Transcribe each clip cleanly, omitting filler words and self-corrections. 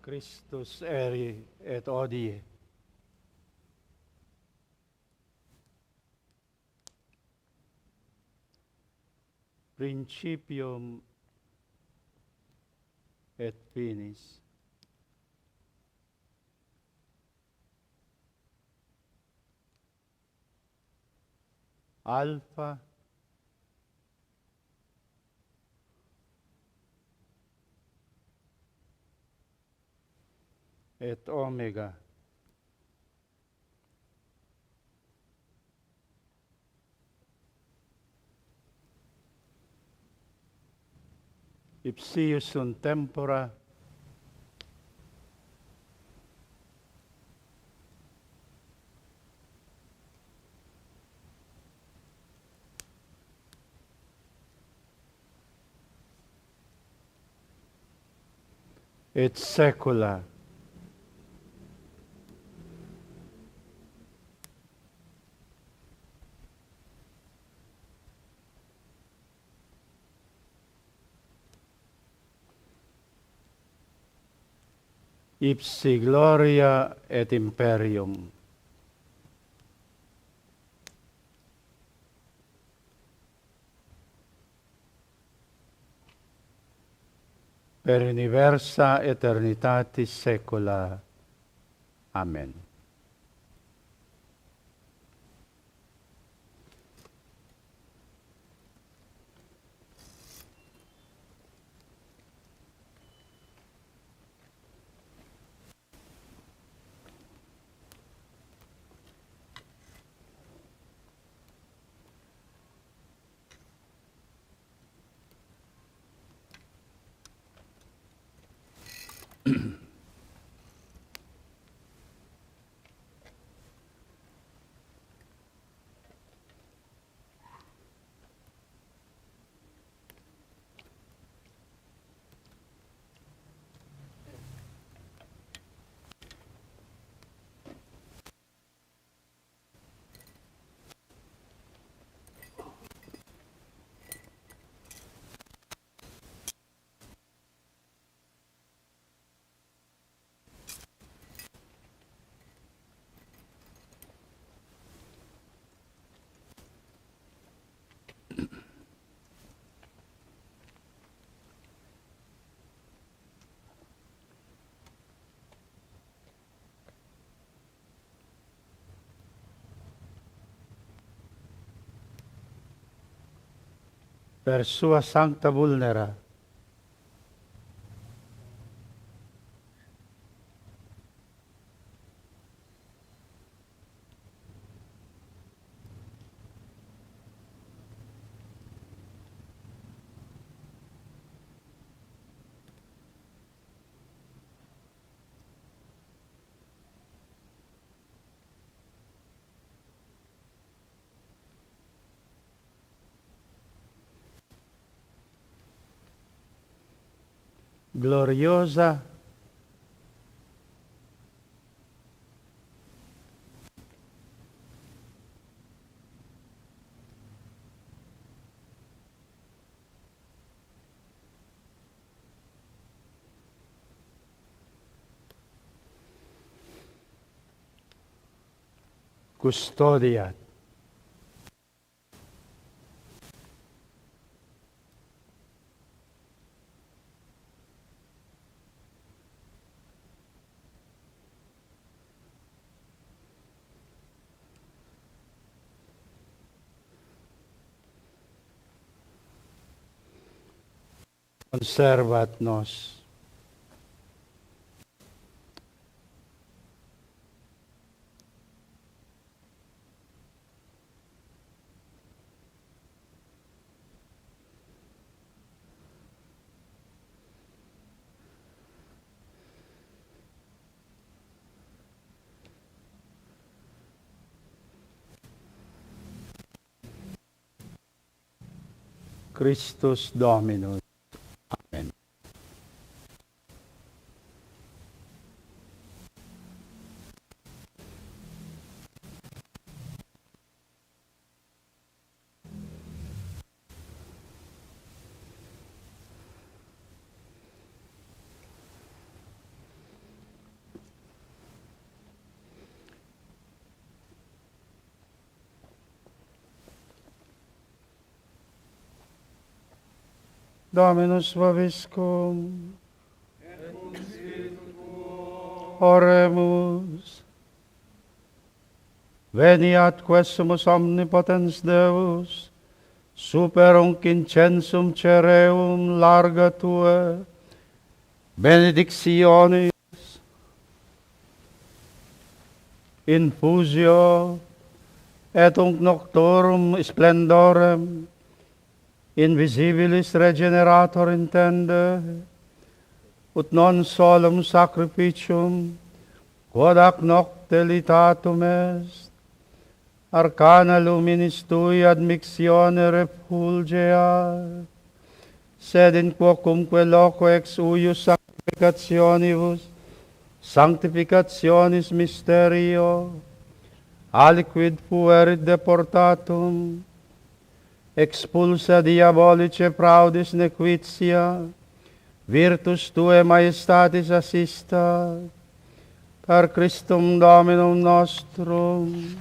Christus eri et odie. Principium et finis. Alpha et Omega. Ipsius sunt tempora et saecula. Ipsi gloria et imperium. Per universa aeternitatis saecula. Amen. Per sua sancta vulnera, gloriosa custodiat. Conservat nos. Christus Dominus. Amen. Dominus vobiscum. Oremus. Veniat quesumus omnipotens Deus, super uncincensum cereum larga Tue, benedictionis, infusio, et unc noctorum splendorem, invisibilis regenerator intende, ut non solum sacrificium, quod ac nocte litatum est, arcana luminis Tui admixione refulgeat, sed in quocumque loco ex uius sanctificationis mysterio, aliquid fuerit deportatum, expulsa diabolice fraudis nequitia, virtus Tuae majestatis assista, per Christum Dominum nostrum.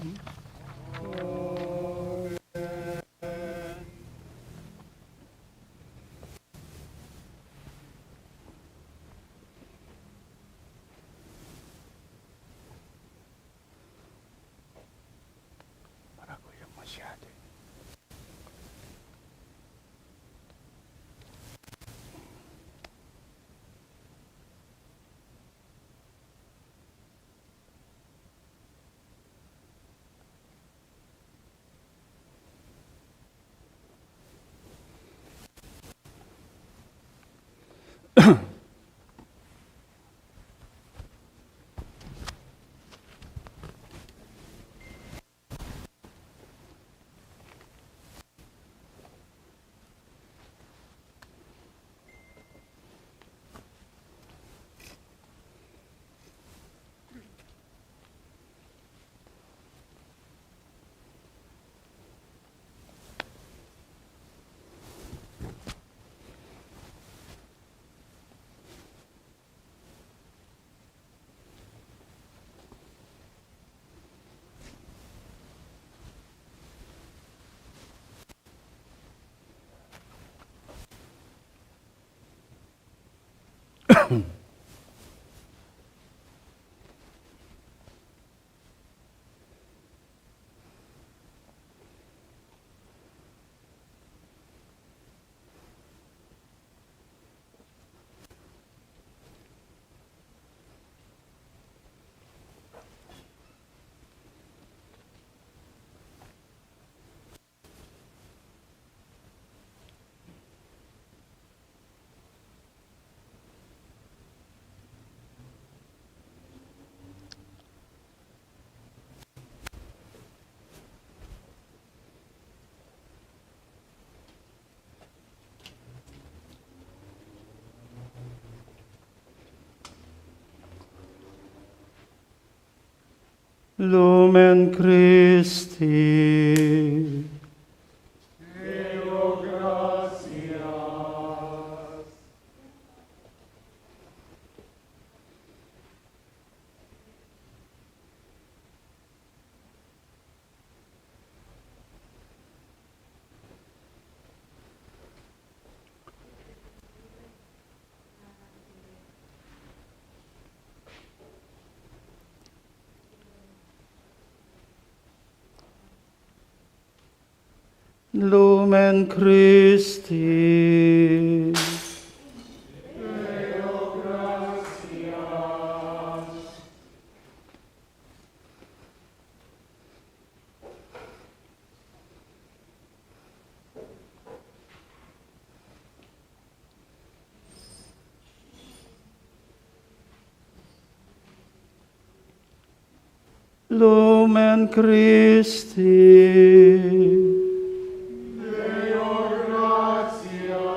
Lumen Christi. Deo gratias. Lumen Christi. Deo gratias. Lumen Christi. Deo gratias.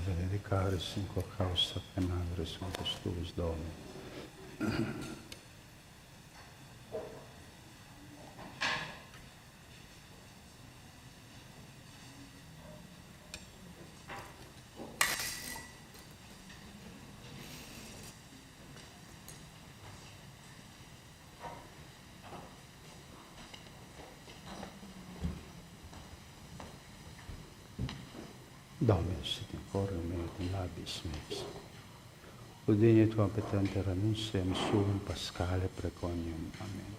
benedicaris in quo causa penagris Sanctus tuus Domini. Dominus et in cor meo et in labis meis. Udini tua petente renunciam suum Paschale preconium. Amen.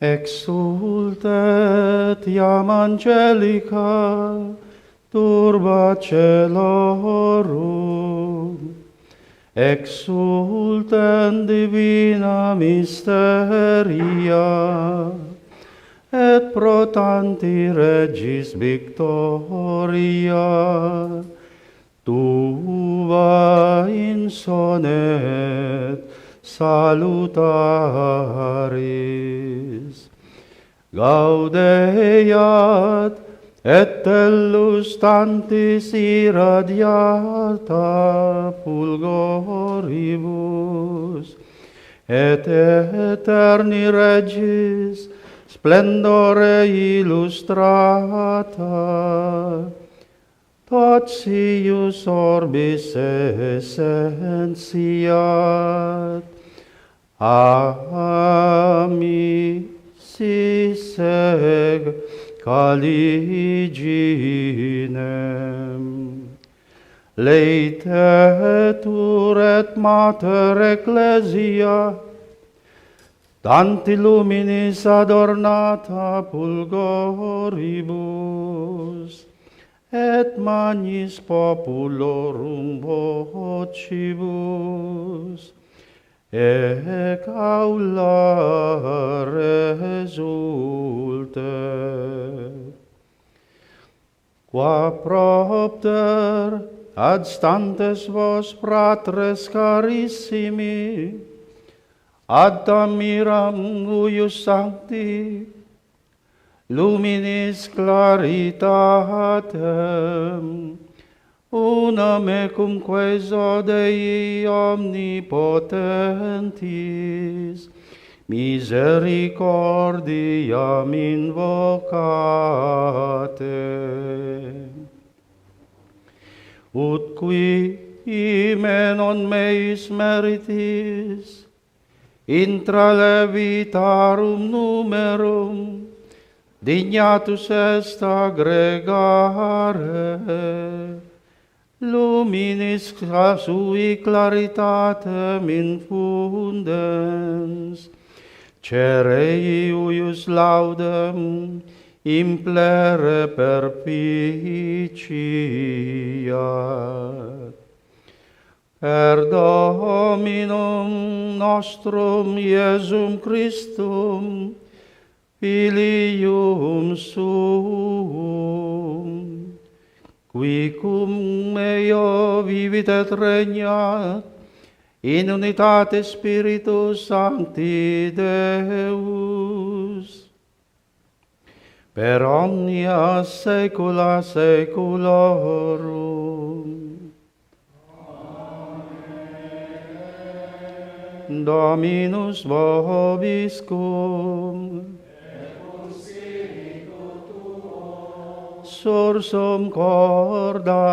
Exsultet iam angelica turba celorum, exsultent divina mysteria, et pro tanti regis victoria, tua insonet salutaris. Gaudeat et tellus tantis irradiata fulgoribus, et eterni regis splendore illustrata, totius orbis essentiat, si seg caliginem. Leitetur et mater ecclesia, tanti luminis adornata fulgoribus, et magnis populorum vocibus, ec aula resultet. Qua propter adstantes vos fratres carissimi, ad miram huius sancti, luminis claritatem, una mecumque Dei omnipotentis, misericordiam invocate. Ut qui non meis meritis, intra levitarum numerum, dignatus est aggregare, luminis sui claritatem infundens, cerei uius laudem implere perficiat. Per Dominum nostrum Iesum Christum, Filium suum, qui cum eo vivit et regnat, in unitate Spiritus Sancti Deus, per omnia saecula saeculorum. Amen. Dominus vobiscum, sursum corda,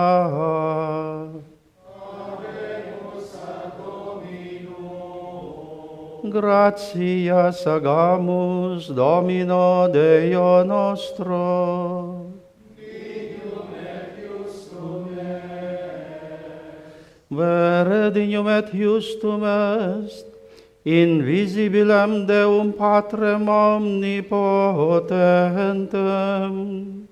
Habemus ad Dominum. gratias agamus Domino Deo nostro, Figlio vere dignum et justum est, invisibilem Deum Patrem omnipotentem,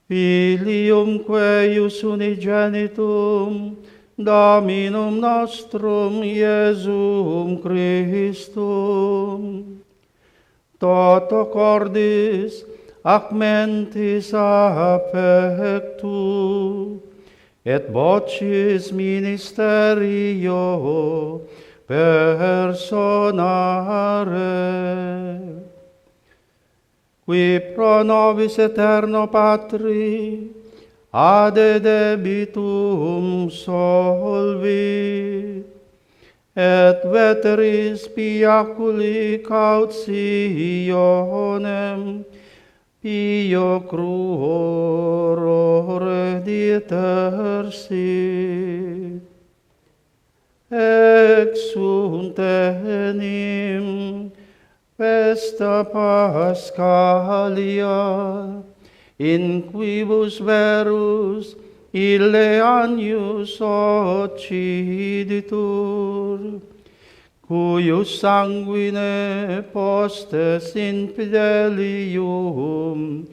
Filiumque eius unigenitum, Dominum nostrum Iesum Christum, toto cordis ac mentis affectu, et vocis ministerio personare, qui pro nobis eterno Patri ade debitum solvit, et veteris piaculi cautionem pio cruorore ditersit, exsultet enim festa Pascalia, in quibus verus ille agnus occiditur, cuius sanguine postes in fidelium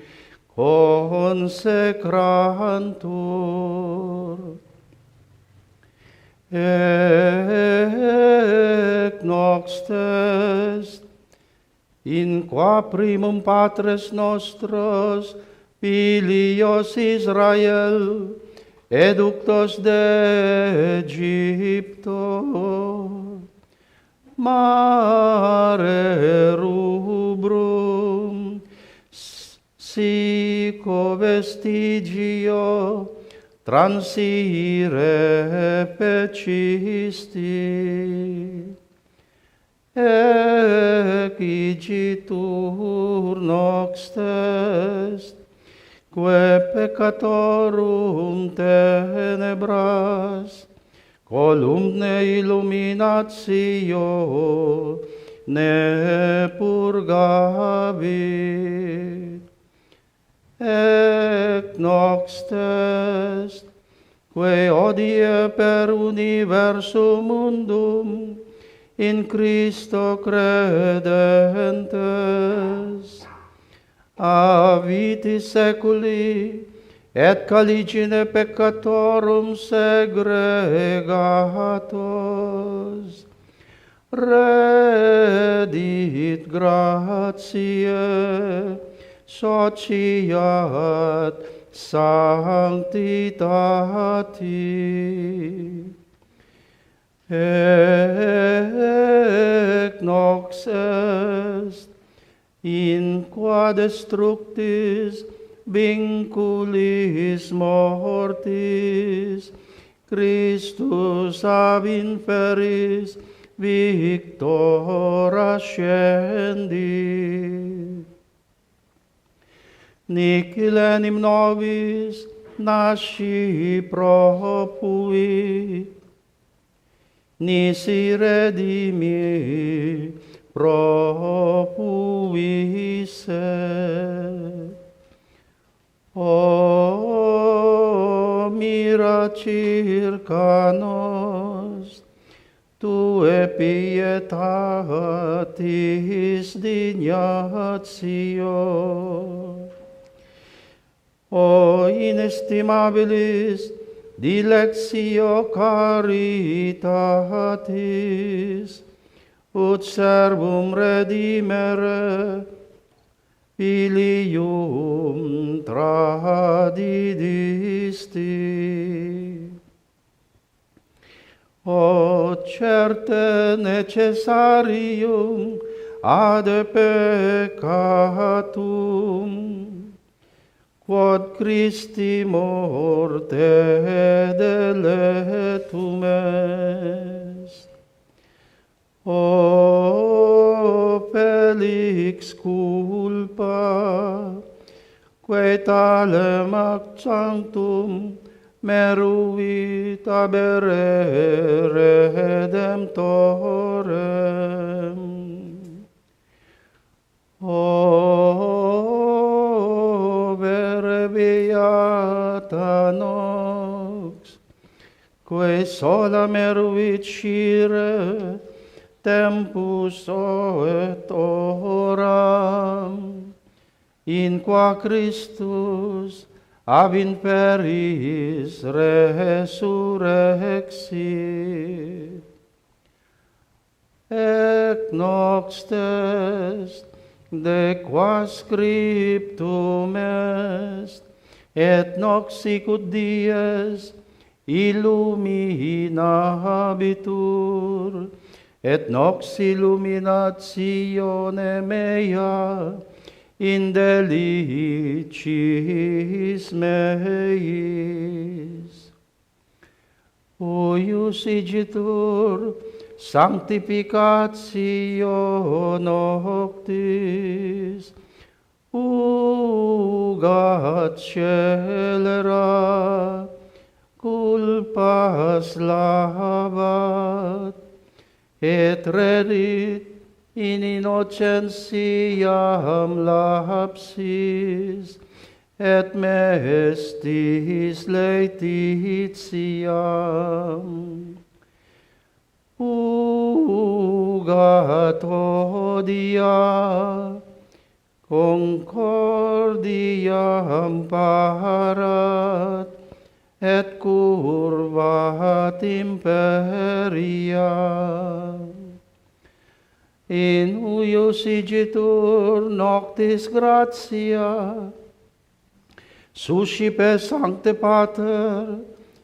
consecrantur. Ec nox est, in qua primum patres nostros, filios Israel, eductos de Egypto, mare rubrum, sico vestigio, transire pecisti, ec igitur nox est, que peccatorum tenebras, columne illuminatio ne purgavit. Ec nox est, que odie per universum mundum in Christo credentes, a vitis seculi et caligine peccatorum segregatos, redit gratiae, sociat sanctitati. Ec nox est, in qua destructis vinculis mortis, Christus ab inferis victor ascendit. Nihil enim nobis nasci propuit, nisi redimi propuisse. O mira circa nos, tue pietatis dignatio. O inestimabilis dilectio caritatis, ut servum redimere filium tradidisti. O certe necessarium ad peccatum, quod Christi morte deletum est. O felix culpa, quae talem ac sanctum meruit abere redemptorem. O vere beata nox, quae sola meruit scire, tempus et horam, in qua Christus ab imperis resurrexit. Ec nox est, de qua scriptum est, et nox sicut dies illuminabitur, et nox illuminatione mea in deliciis meis. Huius igitur sanctificatio noctis, ugat celera, culpas lavat, et redit in innocentiam lapsis, et mestis laetitiam. Ugat odia, concordiam parat, et curvat imperia. In huius igitur noctis gratia, suscipe Sancte Pater,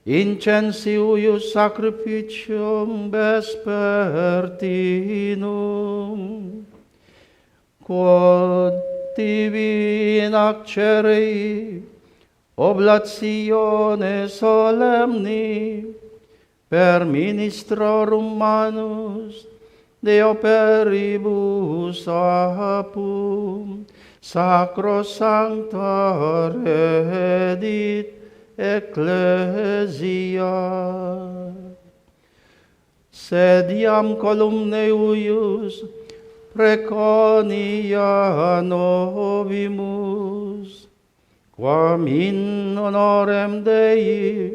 incensi huius sacrificium vespertinum, quod tibi in accerei oblatione solemni per ministrorum manus de operibus apum sacrosancta redit ecclesia. Sed iam columnae huius preconia novimus, quam in honorem Dei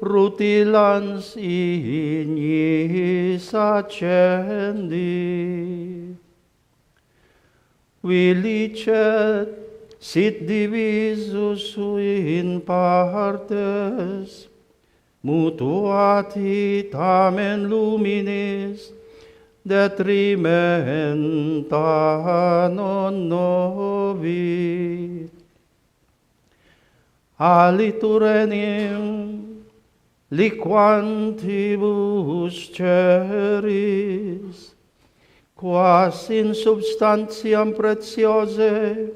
rutilans ignis accendi. Vi licet sit divisus in partes, mutuati tamen luminis, detrimenta non novit. Alitur enim liquantibus ceris, quas in substantiam pretiose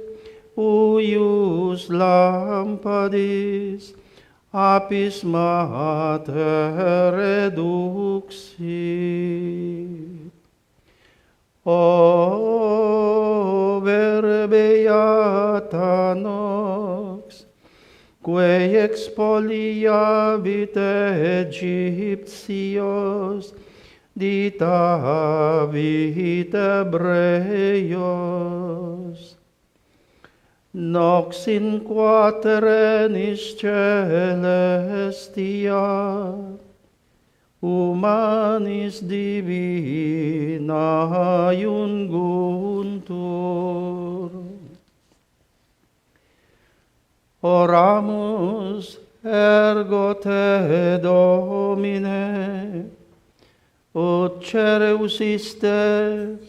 huius lampadis apis mater reduxit. O verbeata nox, quae expoliavit Egyptios, ditavit Hebreos. Nox in quaternis celestia, humanis divina iunguntur. Oramus ergo te, Domine, ut cereus iste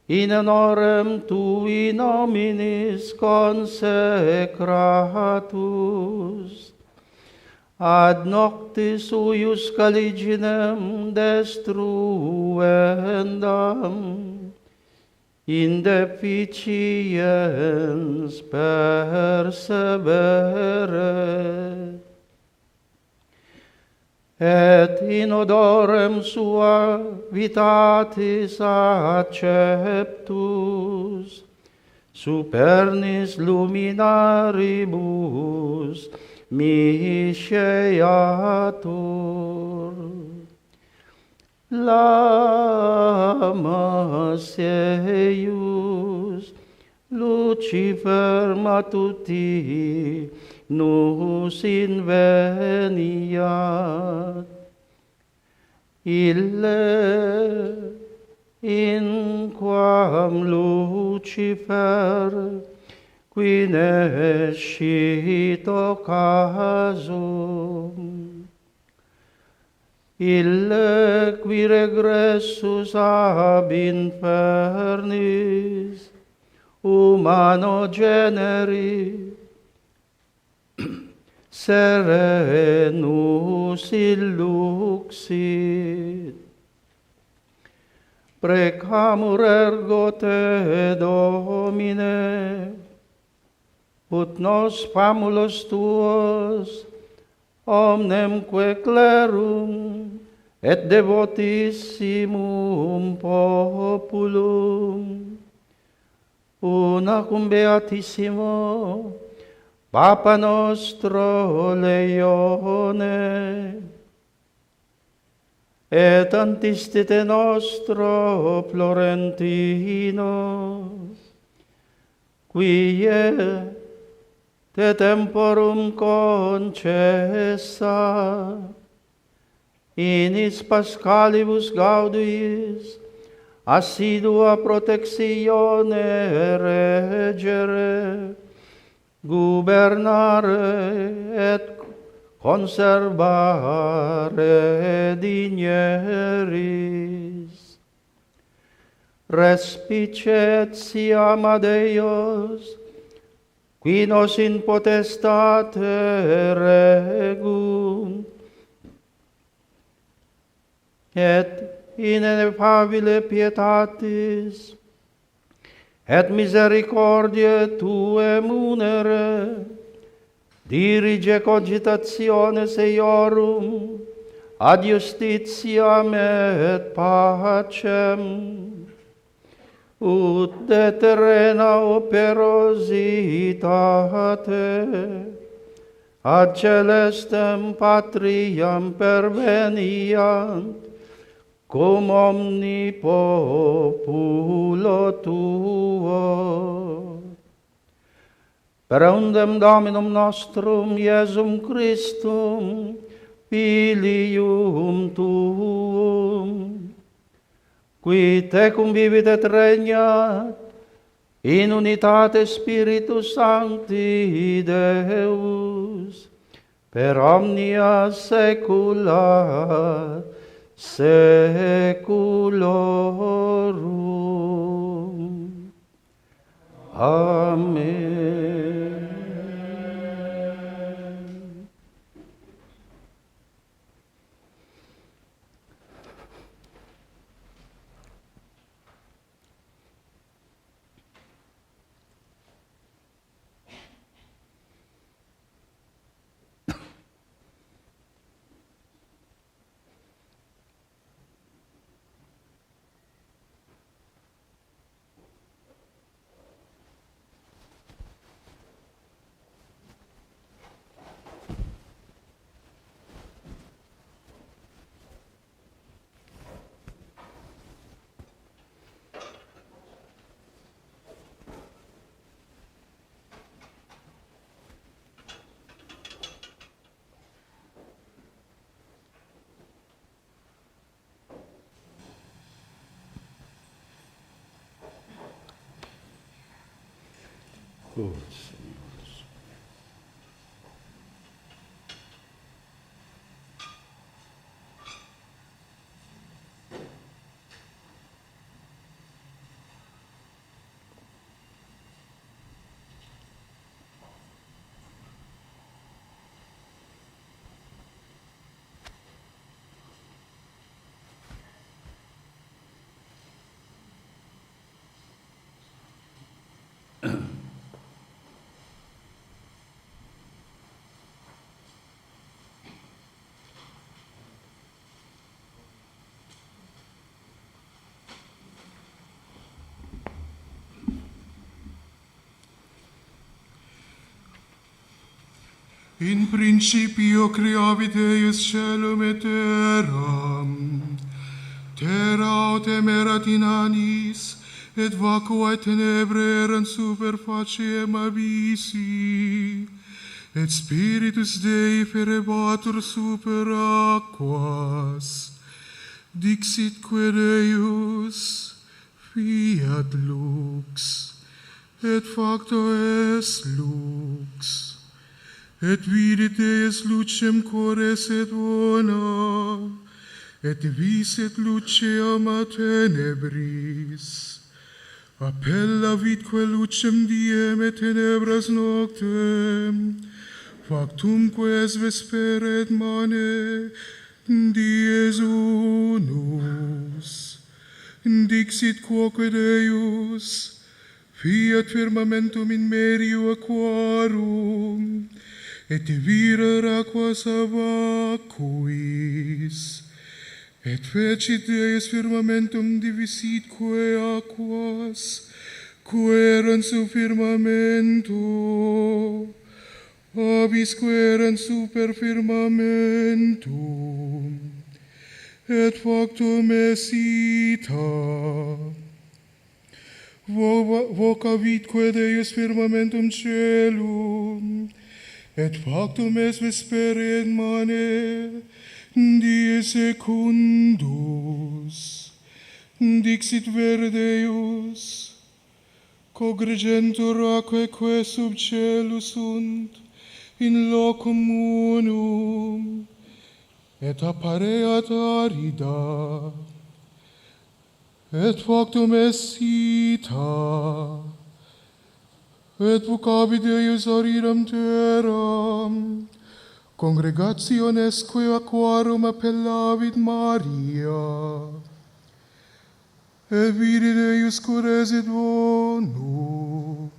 in honorem tui nominis consecratus, ad noctis huius caliginem destruendam, in deficiens persevere, et in odorem suavitatis acceptus, supernis luminaribus misceatur. Lamas eius Lucifer matuti nus inveniat, ille in quam Lucifer qui nescito casum, ille qui regressus ab infernis humano generi serenus illuxit, precamur ergo te, Domine, ut nos famulos tuos omnemque clerum et devotissimum populum una cum beatissimo Papa nostro Leone et antistite nostro Florentino, quie te temporum concessa inis Paschalibus gaudiis assidua protectione regere, gubernare et conservare digneris. Respicet siam ad Eios, qui nos in potestate regunt, et ineffabile pietatis, et misericordiae Tue munere, dirige cogitationes eiorum ad justitiam et pacem, ut de terrena operositate ad celestem patriam perveniant, cum omni populo Tuo. Per undem Dominum nostrum Iesum Christum, Filium Tuum, qui tecum vivit et regnat in unitate Spiritus Sancti Deus, per omnia saecula saeculorum. Amen. Oh, Señor. In principio creavit Deus caelum et terram. Terra autem erat in annis, et vacua et tenebrae erant super faciem abyssi, et Spiritus Dei ferebatur super aquas. Dixitque Deus, fiat lux, et facto est lux, et vidit Deus lucem cores et bona, et viset lucem a tenebris. Appella vitque lucem diem et tenebras noctem, factumque es vespere et mane, dies unus. Dixit quoque Deus, fiat firmamentum in medio aquarum, et virer aquas ab aquis. Et fecit Deus firmamentum divisitque aquas, quae erant sub firmamento, abisque erant super firmamentum, et factum est ita. Vocavitque Deus firmamentum caelum, et factum est vespere et mane, die secundus. Dixit vere Deus, cogregentur aquae quae sub caelo sunt, in locum unum, et appareat arida, et factum est ita, et vocabit Deus aridam terram, congregationesque aquarum appellavit Maria, et vidi Deus cures et bonu,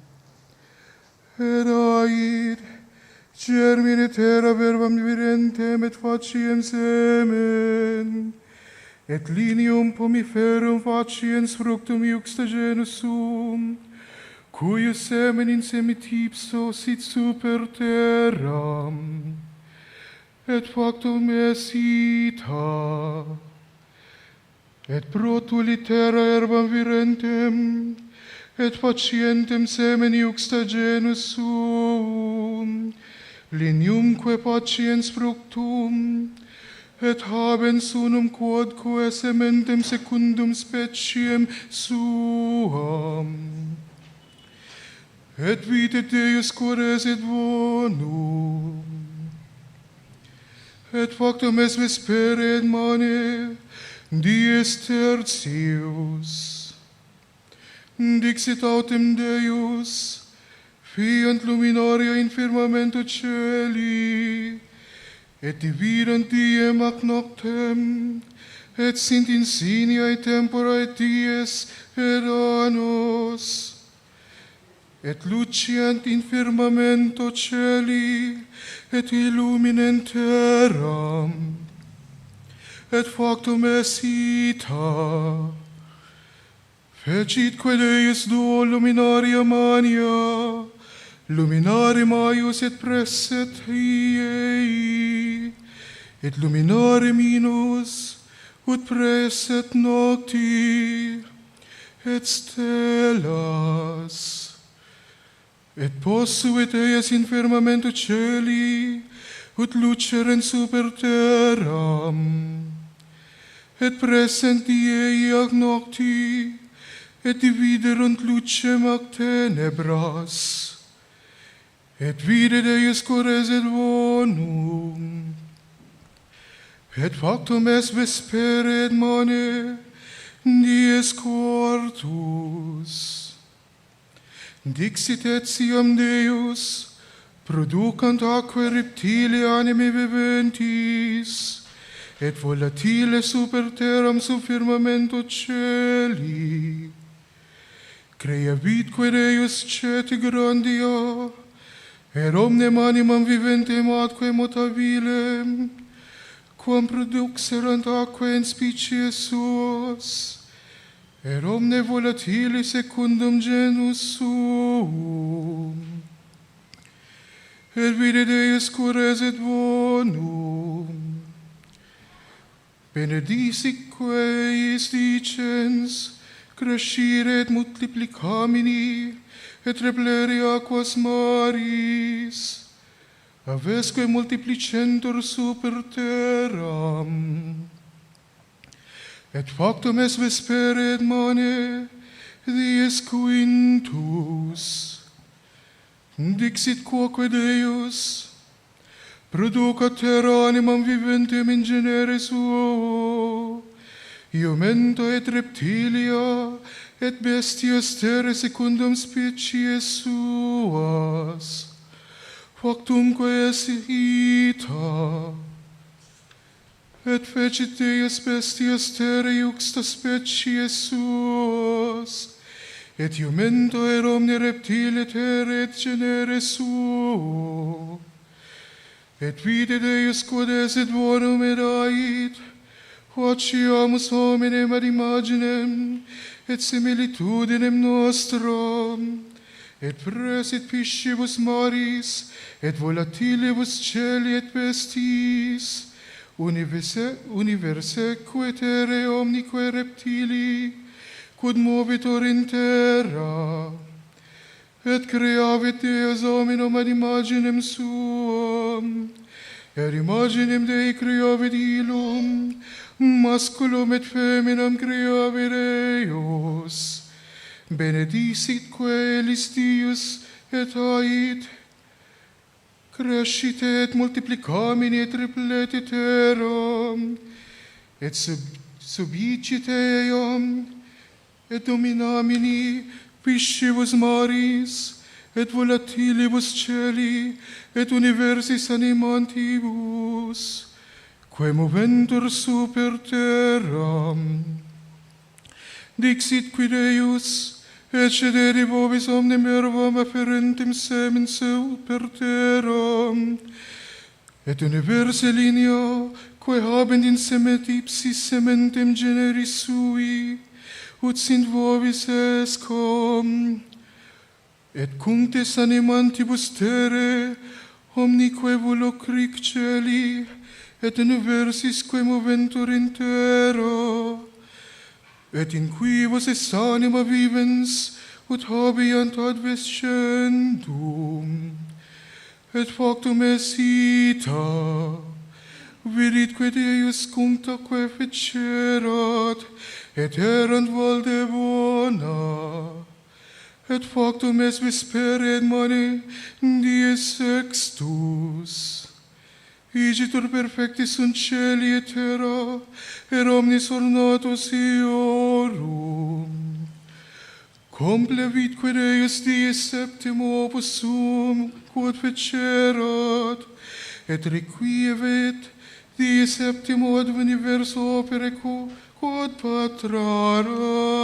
et ait germine terra verbam virentem et faciem semen, et linium pomiferum faciens fructum iuxta genus sum, cuius semen in semitipso sit super terram, et factum est ita, et protulit terra herbam virentem, et facientem semen iuxta genus sum, liniumque faciens fructum, et habens unum quodque sementem secundum speciem suam. Et vide Deus cures et bonum, et factum est vespere et mane, dies tertius. Dixit autem Deus, fiant luminaria in firmamento caeli, et dividant diem ac noctem, et sint insigniae tempora et dies et annos, et luciant in firmamento caeli, et illuminent terram, et factum est ita. Fecitque Deus duo luminaria mania, luminare maius et presset iei, et luminare minus, ut presset nocti, et stellas. Et possuit eius in firmamento caeli, ut lucerent super terram, et present iei ac nocti, et dividerunt lucem ac tenebras. Et vide Deus cures et bonum, et factum est vespere et mane, dies quartus. Dixit etiam Deus, producant aquae reptile anime viventis, et volatile super terram sub firmamento caeli. Creavitque Deus ceti grandia, et omnem animam viventem atque motabilem, quam produxerant aquae in species suos, et omne volatile secundum genus suum. Et vide Deus cures et bonum, benedicique is dicens, crescire et multiplicamini, et repleri aquas maris, avesque multiplicentur super terram. Et factum es vespere et mane, dies quintus. Dixit quoque Deus, producat terra animam viventem in genere suo, iumenta et reptilia, et bestias terre secundum species suas, factumque es ita, et fecit Deus bestias terre iuxta species suas, et iumenta et omne reptile terre et genere suo, et vide Deus quod esit bonum et ait, faciamus hominem ad imaginem, et similitudinem nostram, et presit piscibus maris, et volatilibus celi et bestis, universeque terre omnique reptili, quod movitor in terra, et creavit Deus hominum ad imaginem suam, et imaginem Dei creavit illum, masculum et feminam creavit eius, benedicit coelis Deus, et ait, crescite et multiplicamini et replete terram, et subicite eam, et dominamini piscibus maris, et volatilibus celi, et universis animantibus, quae moventur super terram. Dixit qui Deus, excedere vobis omnem ervam afferentem semen super terram, et universe linea, quae habent in semet ipsis sementem generis sui, ut sint vobis escom, et cunctes animantibus terre, omnique volucric celi, et universis quae moventur in terra, et in quibus es anima vivens, ut habeant advescendum, et factum es ita, viditque Deus cunctaque fecerat, et erant valde bona, et factum es vespere et mane dies sextus. Igitur perfectis sunt celi et terra, et omnis ornatus iorum. Complevitque Deus dies septimo opus suum, quod fecerat, et requievet dies septimo ad universo opere quod patrarat.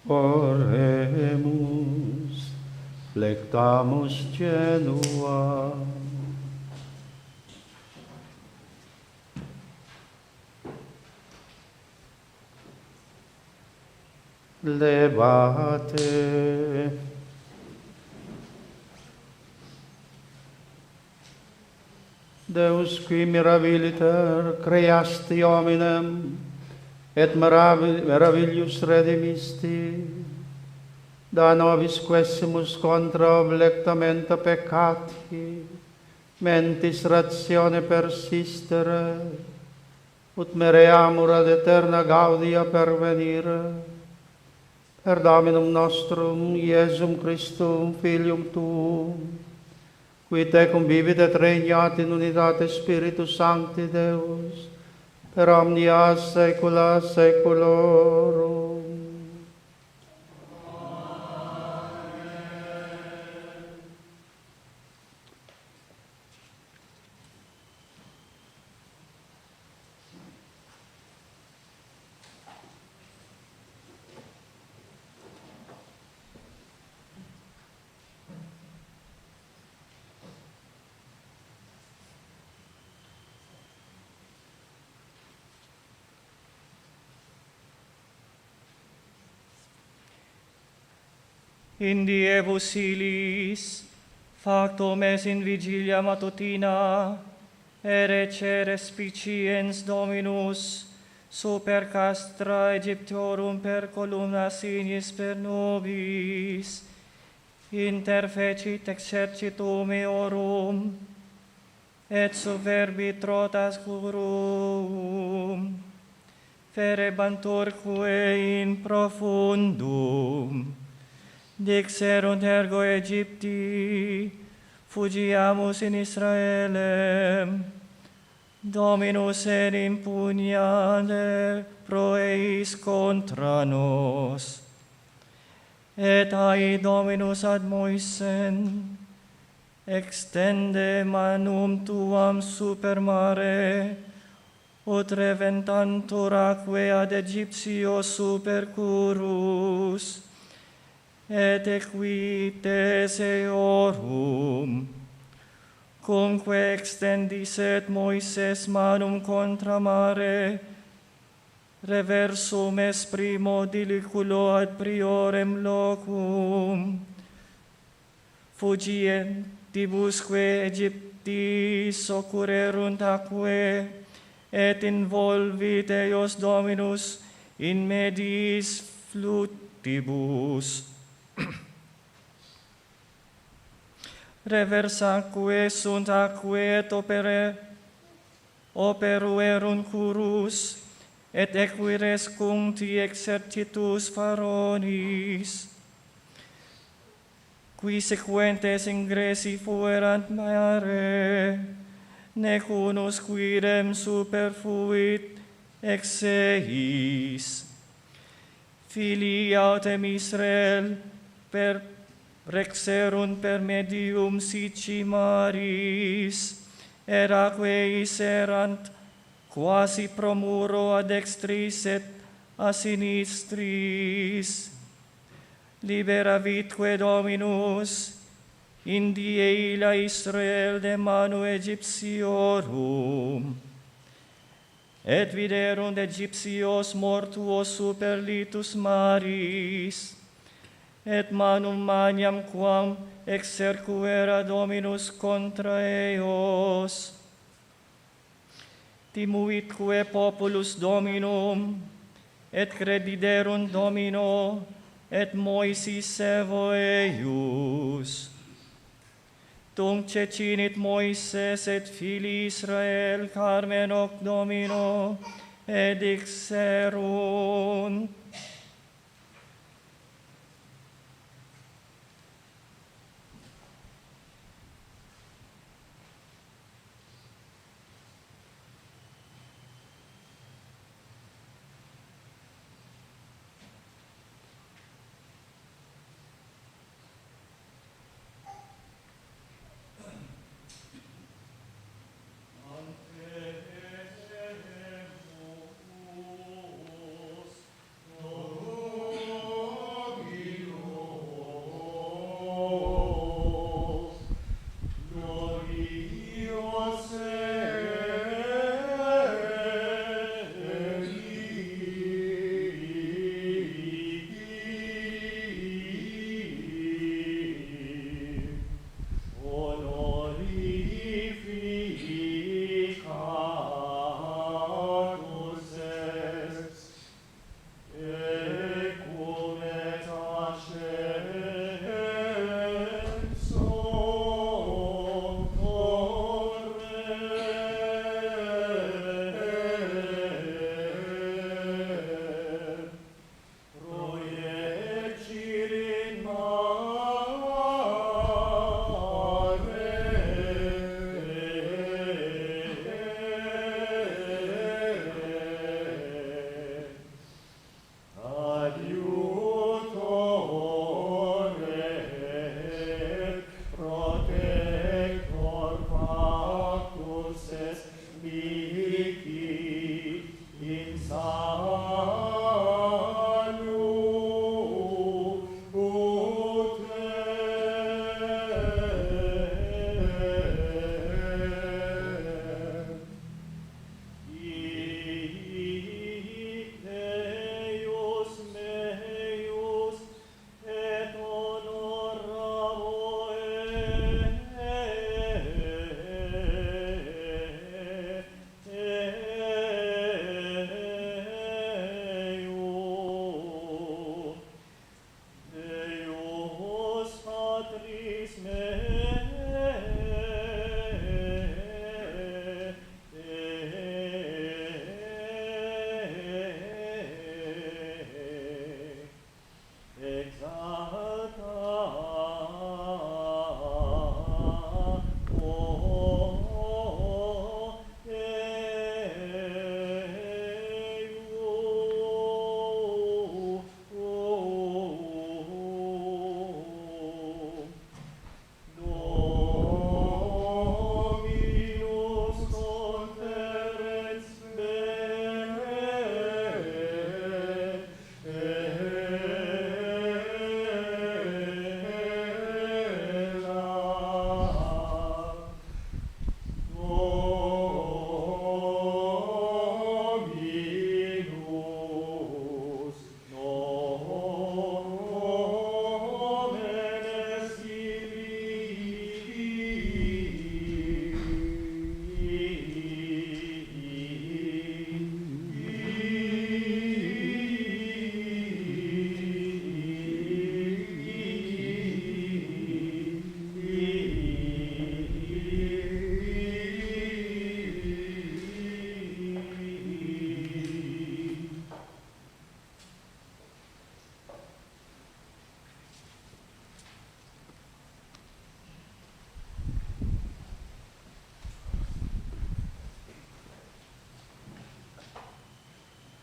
Oremus, lectamus genua. Levate. Deus qui mirabiliter creasti hominem, et meraviglius redimisti, da nobis quesimus contra oblectamenta peccati, mentis ratione persistere, ut mereamur ad eterna gaudia pervenire, per Dominum nostrum, Iesum Christum, Filium Tuum, qui tecum vivit et regnat in unitate Spiritus Sancti Deus, per omnia saecula saeculorum. In diebus ilis, factum es in vigilia matutina, ere respiciens Dominus, super castra Egyptorum per columna signis per nobis, interfecit exercitum eorum, et superbit rotas curum, ferebanturque in profundum, dixerunt ergo Egypti, fugiamus in Israelem, Dominus et impugnade pro eis contra nos. Et ai Dominus ad Moisen, extende manum tuam super mare, ut reventantur aquae ad Egyptio super curus, et equites eorum, cumque extendisset Moises manum contra mare, reversum es primo diliculo ad priorem locum, fugientibusque Egypti soccurrerunt aquae, et involvit eios Dominus in mediis flutibus. Reversaque sunt aquae et operuerunt curus, et equires cuncti exercitus Pharaonis, qui sequentes ingresi fuerant mare, nec unus quidem superfuit ex eis. Filii autem Israel rexerunt per medium sici maris, et aqueis erant quasi pro muro a dextris et a sinistris. Liberavitque Dominus in die illa Israel de manu Egyptiorum, et viderunt Egyptios mortuos super litus maris, et manum maniam quam exercuera Dominus contra eos. Timuitque populus Dominum, et crediderunt Domino, et Moisis evo eius. Tunc cecinit Moises et filii Israel carmen hoc Domino, et dixerunt: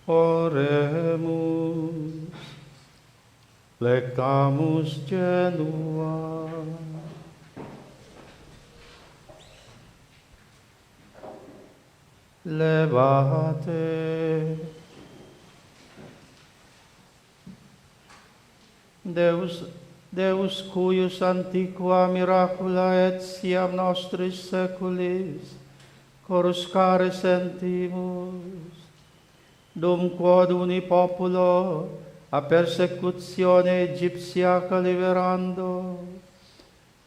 Oremus, lecamus genua. Levate. Deus cuius antiqua miracula etiam nostris seculis, coruscare sentimus, dum quod uni populo a persecutione Egyptiaca liberando,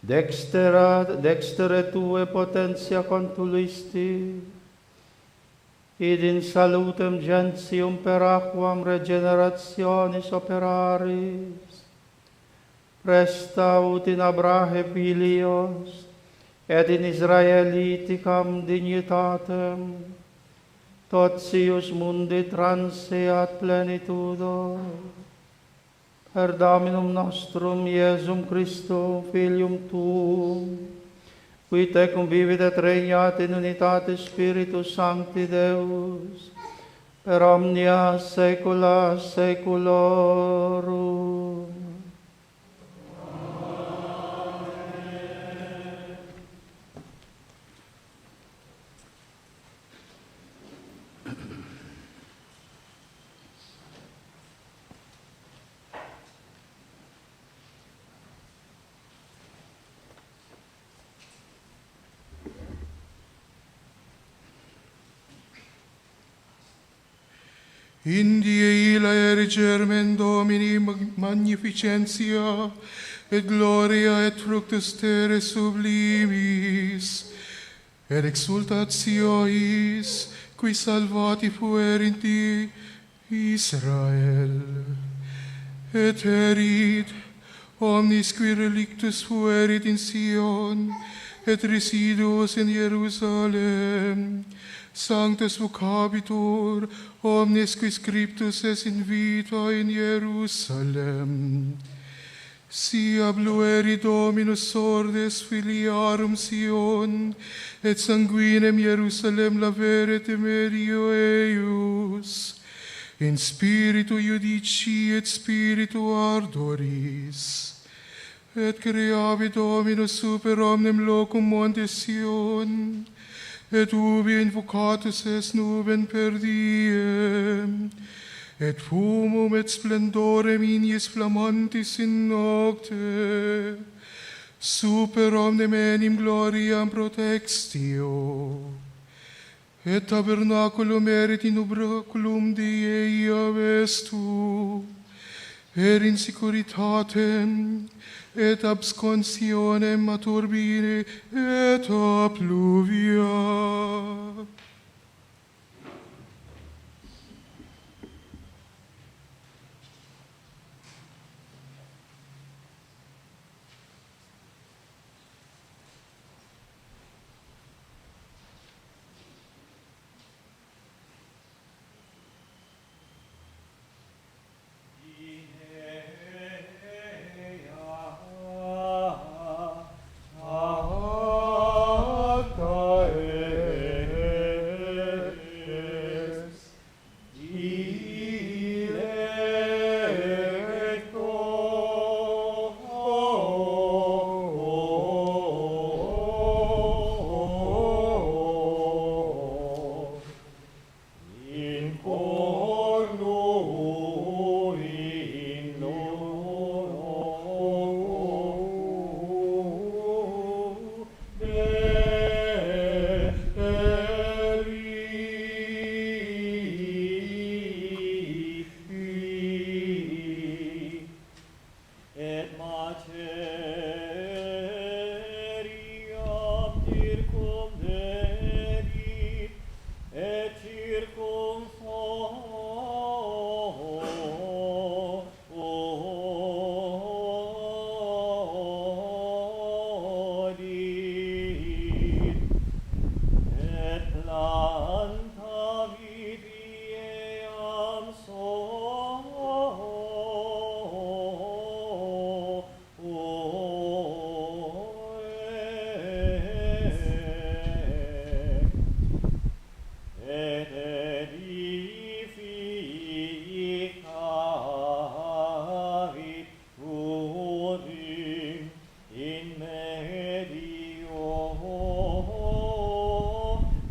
dextere tue potentia contulisti, id in salutem gentium per aquam regenerationis operaris, presta ut in Abrahe filios, et in Israeliticam dignitatem, totius mundi transeat plenitudo, per Dominum nostrum Iesum Christum, Filium Tuum, qui tecum vivit et regnat in unitate Spiritus Sancti Deus, per omnia saecula saeculorum. In die ila germen Domini magnificentia, et gloria et fructus terrae sublimis, et exsultatiois, qui salvati fuerint Israel, et erit omnis qui relictus fuerit in Sion, et residuos in Jerusalem, sanctus vocabitur omnes qui scriptus es in vita in Jerusalem. Si ablueri Dominus sordes filiarum Sion, et sanguinem Jerusalem lavere temerio eius, in spiritu judici et spiritu ardoris, et creavi Dominus super omnem locum monte Sion, et ubi invocatus es nuben per diem, et fumum et splendorem ignis flammantis in nocte, super omnem enim gloriam protextio, et tabernaculum erit in ubraculum Dei vestu, et in securitatem, et absconsionem a turbine et a pluvia. circumderit et circumforit, et planta vivieam et edificavit turim in medio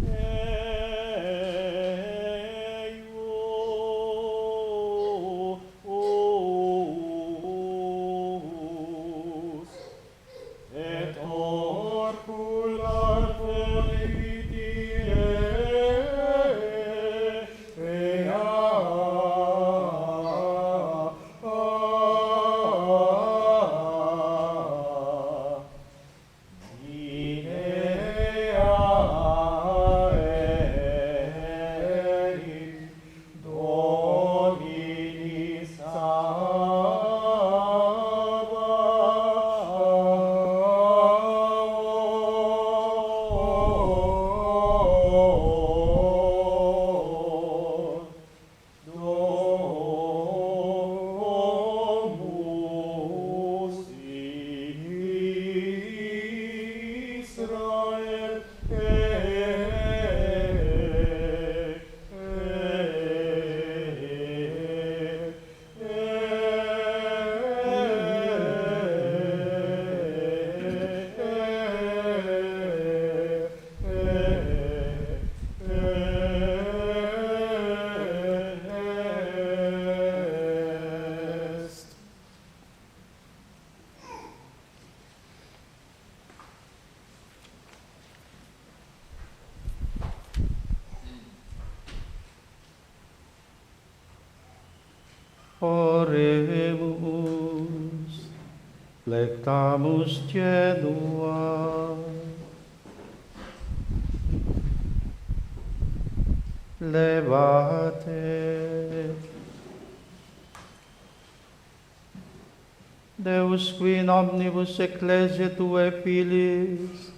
eius, et orcular Oremus, lectamus genua. Levate. Deus qui in omnibus ecclesiae Tuae Filiis,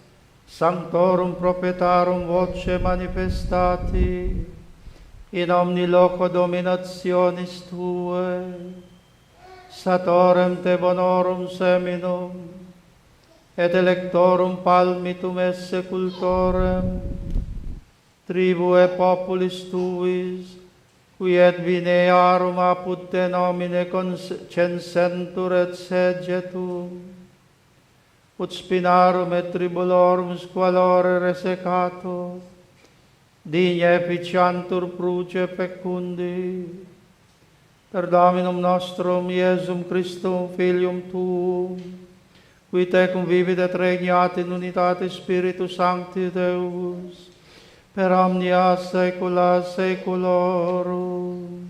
sanctorum prophetarum voce manifestati, in omni loco dominationis Tuae, satorem te bonorum seminum, et electorum palmitum esse cultorem, tribue populis Tuis, qui et vinearum apud te nomine censentur et segetum, ut spinarum et tribulorum squalore resecatur, digne efficiantur pruce fecundi, per Dominum nostrum Iesum Christum Filium Tuum, qui tecum vivit et regnat in unitate Spiritus Sancti Deus, per omnia saecula saeculorum.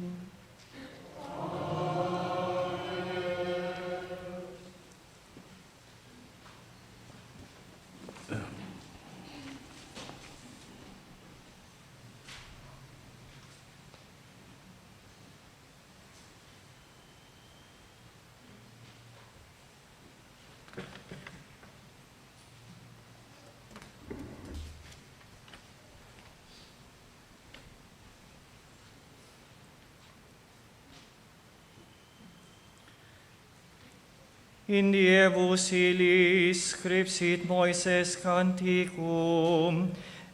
In diebus illis scripsit Moises canticum,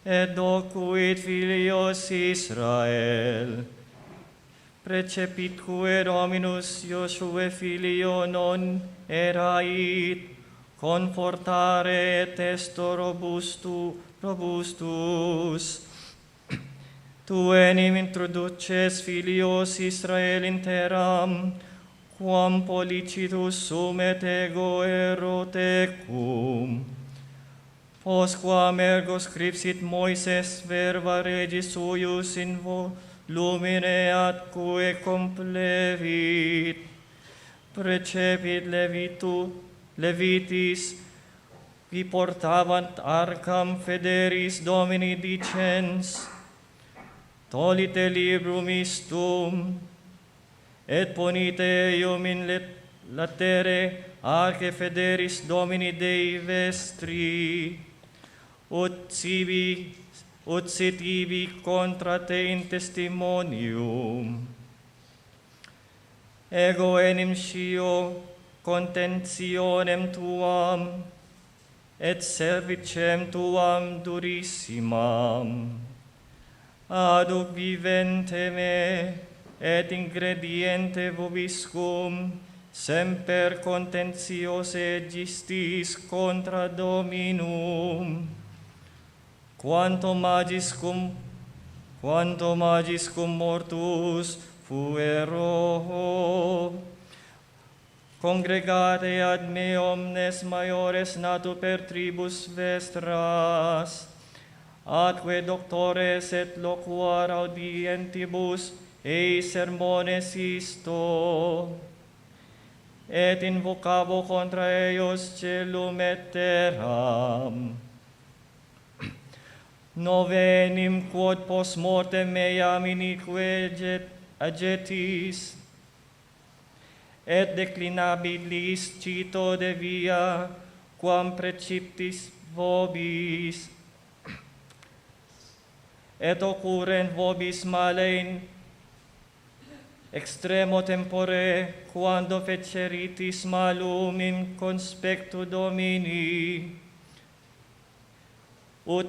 et docuit filios Israel. Precepitque Dominus Iosue filio non erait, confortare et esto robustus. Tu enim introduces filios Israel in terram, quam policitus sum et ego ero tecum. Postquam ergo scripsit Moises verba regis suius in volumine atque complevit, precepit Levitis, qui portavant arcam federis Domini dicens, tolite librum istum, et ponite eum in latere arce federis Domini Dei vestri, ut sit ibi contra te in testimonium. Ego enim scio contentione tuam, et servicem tuam durissimam, aduc vivente me, et ingrediente vobiscum, semper contentiose gistis contra Dominum, quanto magiscum mortus fuero. Congregate ad me omnes maiores natu per tribus vestras, atque doctores et loquar audientibus ei sermones isto, et invocabo contra eios celum et terram. Novenim quod post mortem meam inique agetis, et declinabilis cito de via, quam preceptis vobis, et occurrent vobis male in extremo tempore, quando feceritis malum in conspectu Domini, ut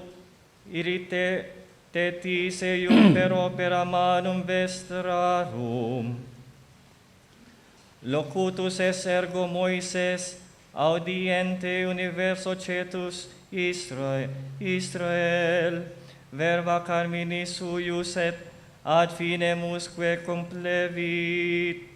irritetis eium per opera manum vestrarum. Locutus es ergo Moises, audiente universo cetus Israel, verba carmini suius et ad finemusque complevit.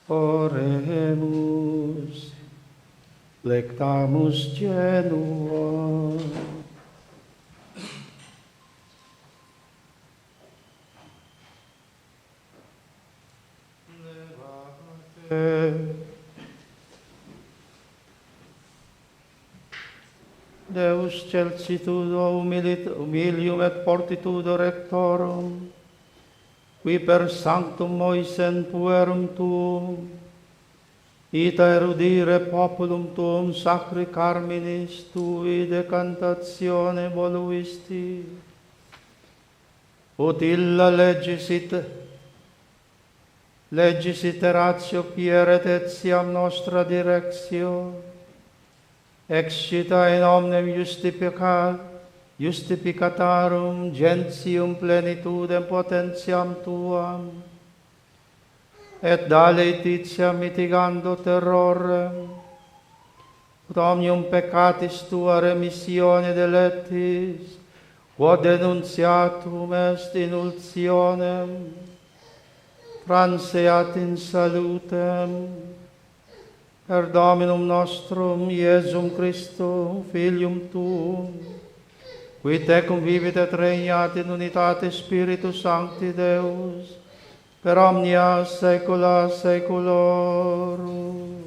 Oremus. Lectamus genua. Deus celsitudo humilium et fortitudo rectorum, qui per sanctum moisen puerum tuum, ita erudire populum tuum sacri carminis tui decantatione voluisti, ut illa legis iteratio pieret etiam nostra directio, excita in omnem justificatarum gentium plenitudem potentiam tuam, et da laetitia mitigando terrorem, ut omnium peccatis tua remissione delectis, quod denunciatum est in ultionem, transeat in salutem, per Dominum nostrum, Iesum Christum, Filium Tuum, qui tecum vivit et regnat in unitate Spiritus Sancti Deus, per omnia saecula saeculorum.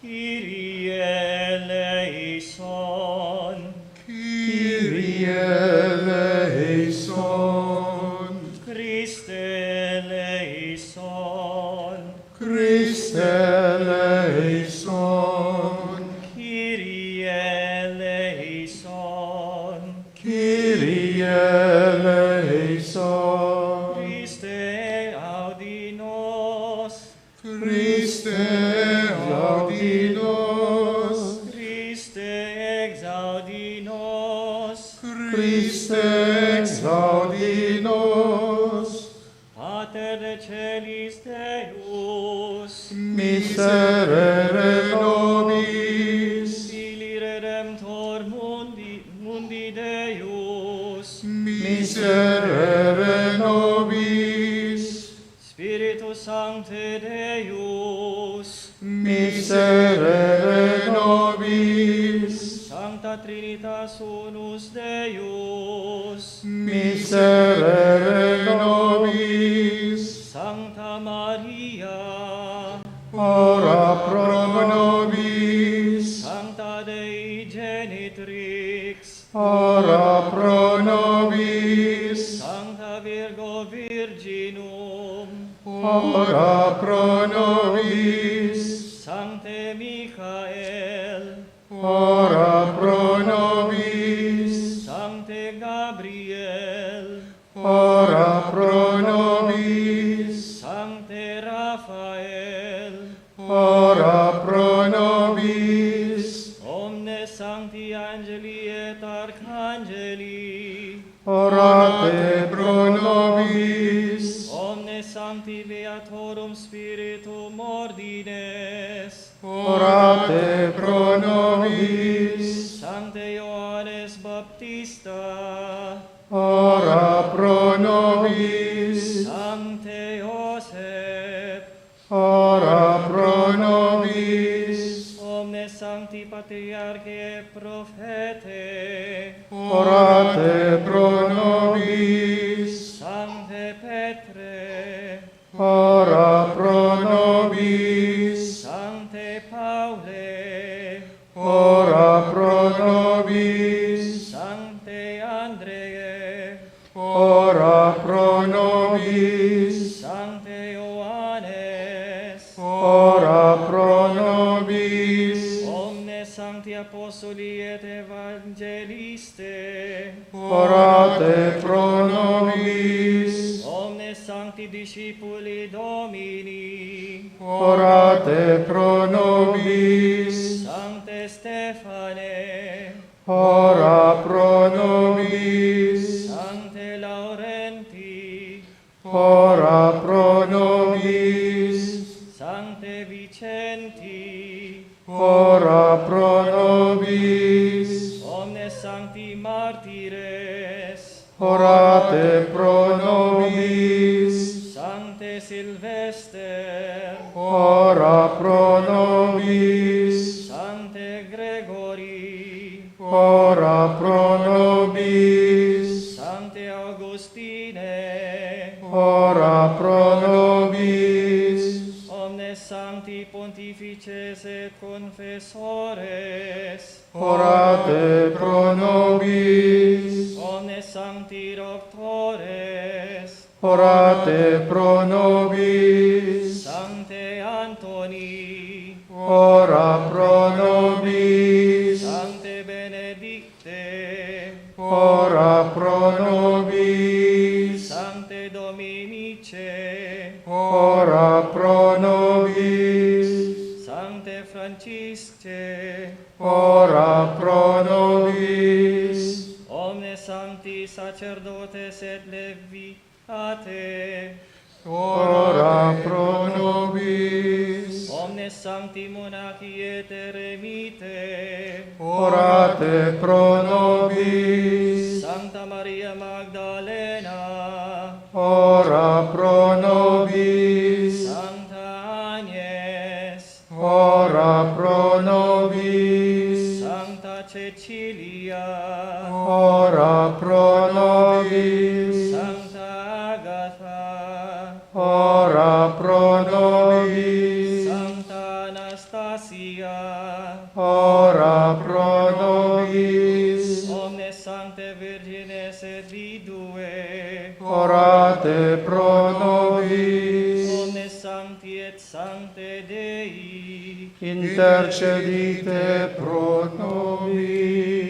Kyrie eleison. Kyrie eleison. Christe eleison. Christe eleison. Kyrie eleison. Kyrie eleison. Christe audi nos. Christe audi nos. Christe exaudi nos. Christe exaudi nos. Pater de celis Deus, Miserere nobis. Filii Redemptor mundi Deus, Miserere nobis. Spiritus Sancte Deus, Miserere nobis. Sancta Trinitas Unus Deus, Miserere nobis. Sancta Maria, Ora pro nobis. Sancta Dei Genitrix, Ora pro nobis. Sancta Virgo Virginum, Ora pro nobis. Sancte Michael, Ora pro nobis. Sancte Gabriel, Ora pro nobis. Sancte Raphael, Ora pro nobis. omnes sancti angeli et arcangeli, Orate pro nobis. omnes sancti beatorum spiritum ordines, Orate pro nobis. Sancte Ioannes Baptista, Ora pro nobis. Sancte Joseph, Ora pro nobis. omnes sancti patriarchi et prophete, Orate pro nobis. Sancte Petre, Ora pro nobis. Sancte Paule, Ora pro nobis. Sancte Andrei, Ora pro nobis. Sancte Ioannes, Ora pro nobis. omnes sancti apostoli et evangeliste, Orate pro nobis. omnes sancti discipuli Orate pro nobis. Sancte Stefane, Ora pro nobis. Sancte Laurenti, Ora pro nobis. Sancte Vicenti, Ora pro nobis. omnes sancti martires, Orate pro nobis. Sancte Silvester, Ora pro nobis. Sancte Gregori, Ora pro nobis. Sancte Augustine, Ora pro nobis. omnes sancti pontifices et confessores, Orate pro nobis. omnes sancti doctores, Orate pro nobis. Sancte Antoni, Ora pro nobis. Sancte Benedicte, Ora pro nobis. Sancte Dominice, Ora pro nobis. Sancte Francisce, Ora pro nobis. omnes sancti sacerdotes et levitate, Ora pro nobis. omnes sancti monachi et eremite, Orate pro nobis. Sancta Maria Magdalena, Ora pro nobis. Sancta Agnes, Ora pro nobis. Sancta Cecilia, Ora pro nobis. Sancta Agatha, Ora pro nobis. Sancta Anastasia, Ora pro nobis. omnes sancte virgines et vidue, Orate pro nobis. omnes sancti et sancte Dei, Intercedite pro nobis.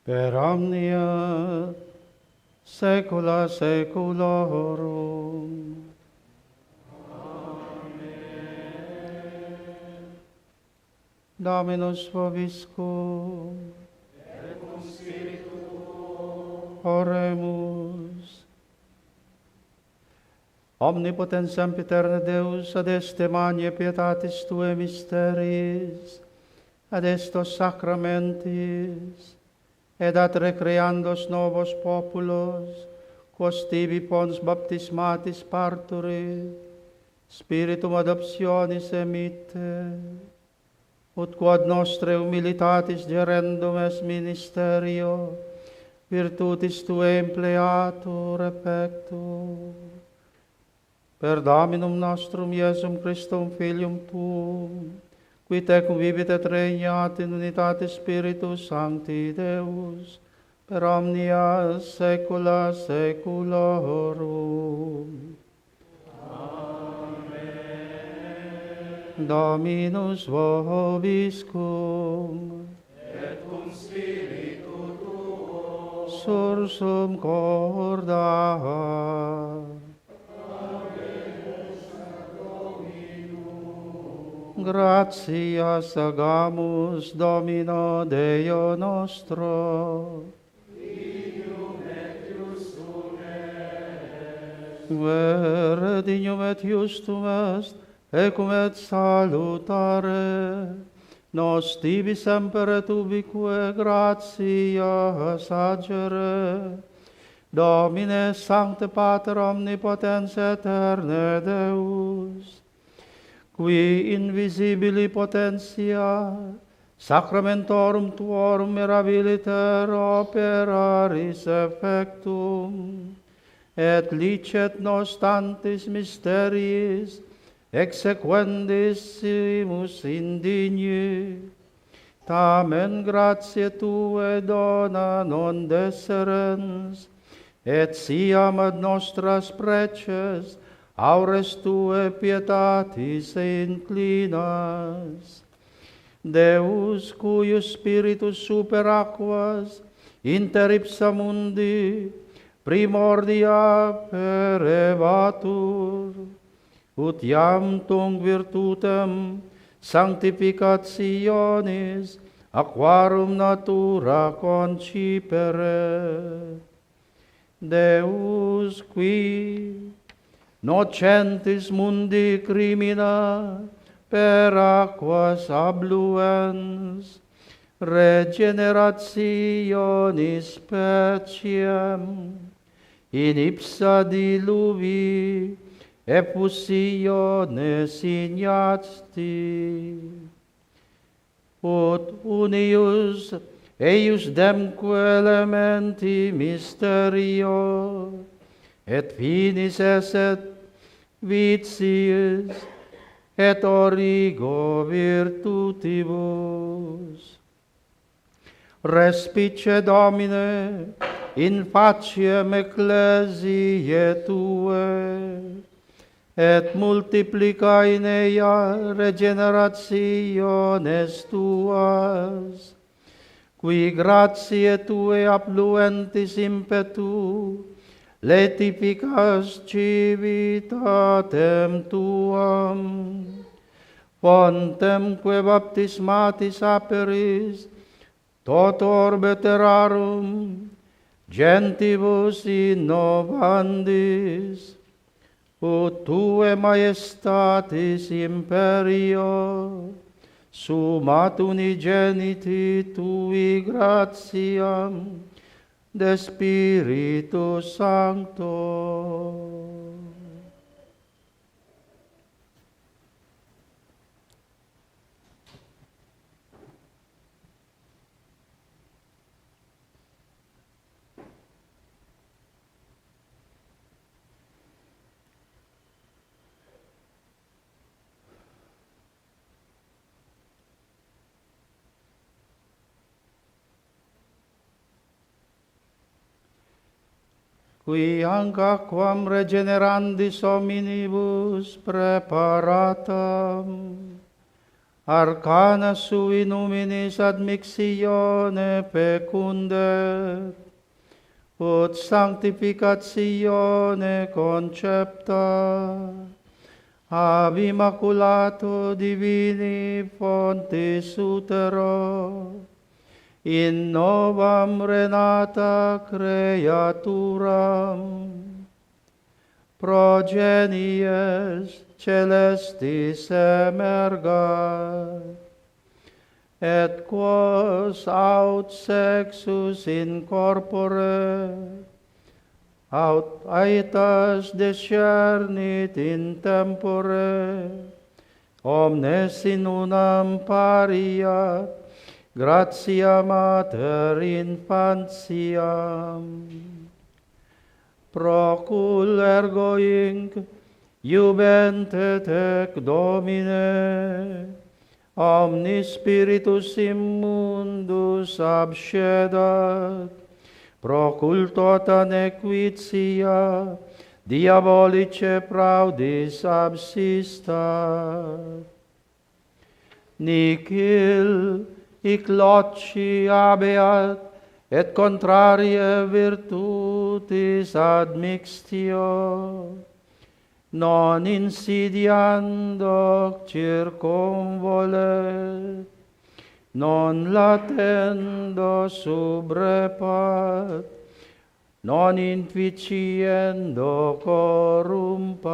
Per omnia saecula saeculorum. Dominus vobiscum. Et cum spiritu tuo. Oremus. Omnipotens sempiterne Deus, ad este magnae pietatis Tuae mysteris, ad estos sacramentis, et ad recreandos novos populos, quos tibi pons baptismatis parturi, spiritum adoptionis emite, ut quod nostre humilitatis gerendum es ministerio, virtutis Tuae impleatur effectu, per Dominum nostrum Iesum Christum Filium Tuum, qui tecum vivit et regnat in unitate Spiritus Sancti Deus, per omnia saecula saeculorum. Amen. Dominus vobiscum, et cum spiritu tuo, sursum corda. Gratias agamus Domino Deo nostro, vere dignum et justum est, ecum et salutare, nos tibi semper et ubique gratias agere, Domine Sancte Pater Omnipotens Eterne Deus, qui invisibili potentia sacramentorum Tuorum mirabiliter operaris effectum, et licet nos tantis mysteriis exequendissimus indigni, tamen gratiae Tuae dona non deserens, et siam ad nostras preces aures Tuae pietatis inclinas. Deus, cuius spiritus super aquas inter ipsa mundi primordia perevatur, ut iam tunc virtutem sanctificationis aquarum natura concipere. Deus, qui nocentis mundi crimina per aquas abluens, regenerationis speciem, in ipsa diluvi effusiones ignasti, ut unius eius demque elementi mysterio, et finis esset vitiis, et origo virtutibus. Respice Domine in faciem ecclesiae Tuae, et multiplica in ea regenerationes Tuas, qui gratiae Tuae affluentis impetu letificas civitatem Tuam, fontem que baptismatis aperis tot orbe terrarum, gentibus innovandis, ut Tuae majestatis imperio, sumat unigeniti Tui gratiam, de Spiritu Sancto. Qui anquam regenerandis hominibus preparatam, arcana sui numinis admixione fecundet, ut sanctificatione concepta, ab immaculato divini fontis utero, in novam renata creaturam, progenies celestis emergat, et quos aut sexus in corpore, aut aetas discernit in tempore, omnes in unam pariat, gratia mater infantiam, procul ergo inc iubentet ec Domine, omnis spiritus immundus abscedat, procul tota nequitia diabolice fraudis absistat. Nihil hic loci habeat, et contrarie virtutis admixtio, non insidiando circumvolet, non latendo subrepat, non inficiendo corrumpat.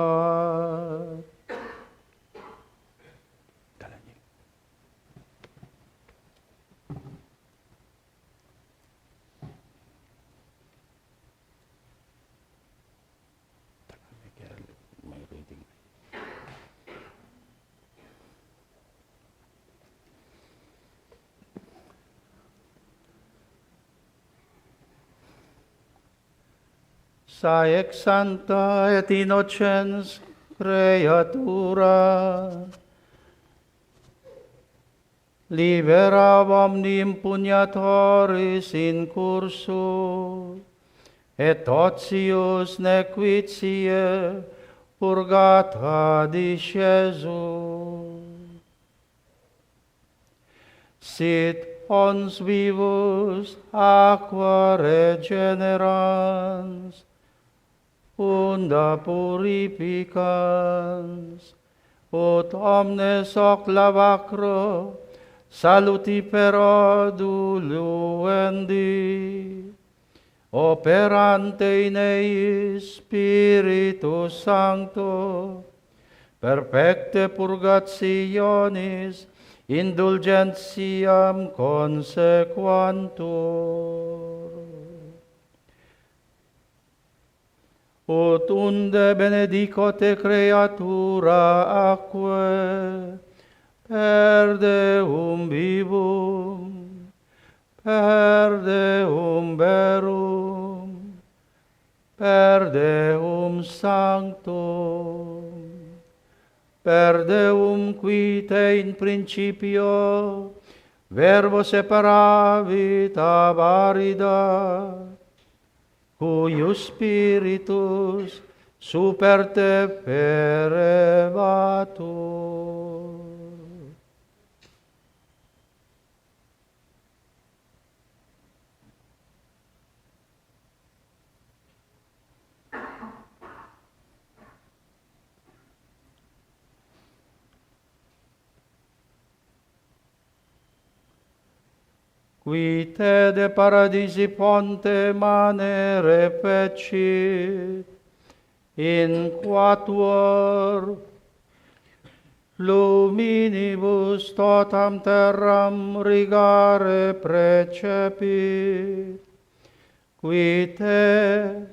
Sa ex santa et innocens creatura, libera omni impugnatoris in cursu, et otius nequitiae purgata discesu. Sit ons vivus aqua regenerans, unda purificans, ut omnes hoc lavacro salutifero diluendi, operante in eis Spiritus Sancto, perfecte purgationis indulgentiam consequantur. Ut unde benedicote creatura aquae, per Deum vivum, per Deum verum, per Deum sanctum, per Deum qui te in principio verbo separavit ab arida, cuius spiritus super te perebatur. Qui te de paradisi ponte manere fecit, in quatuor luminibus totam terram rigare precepit, qui te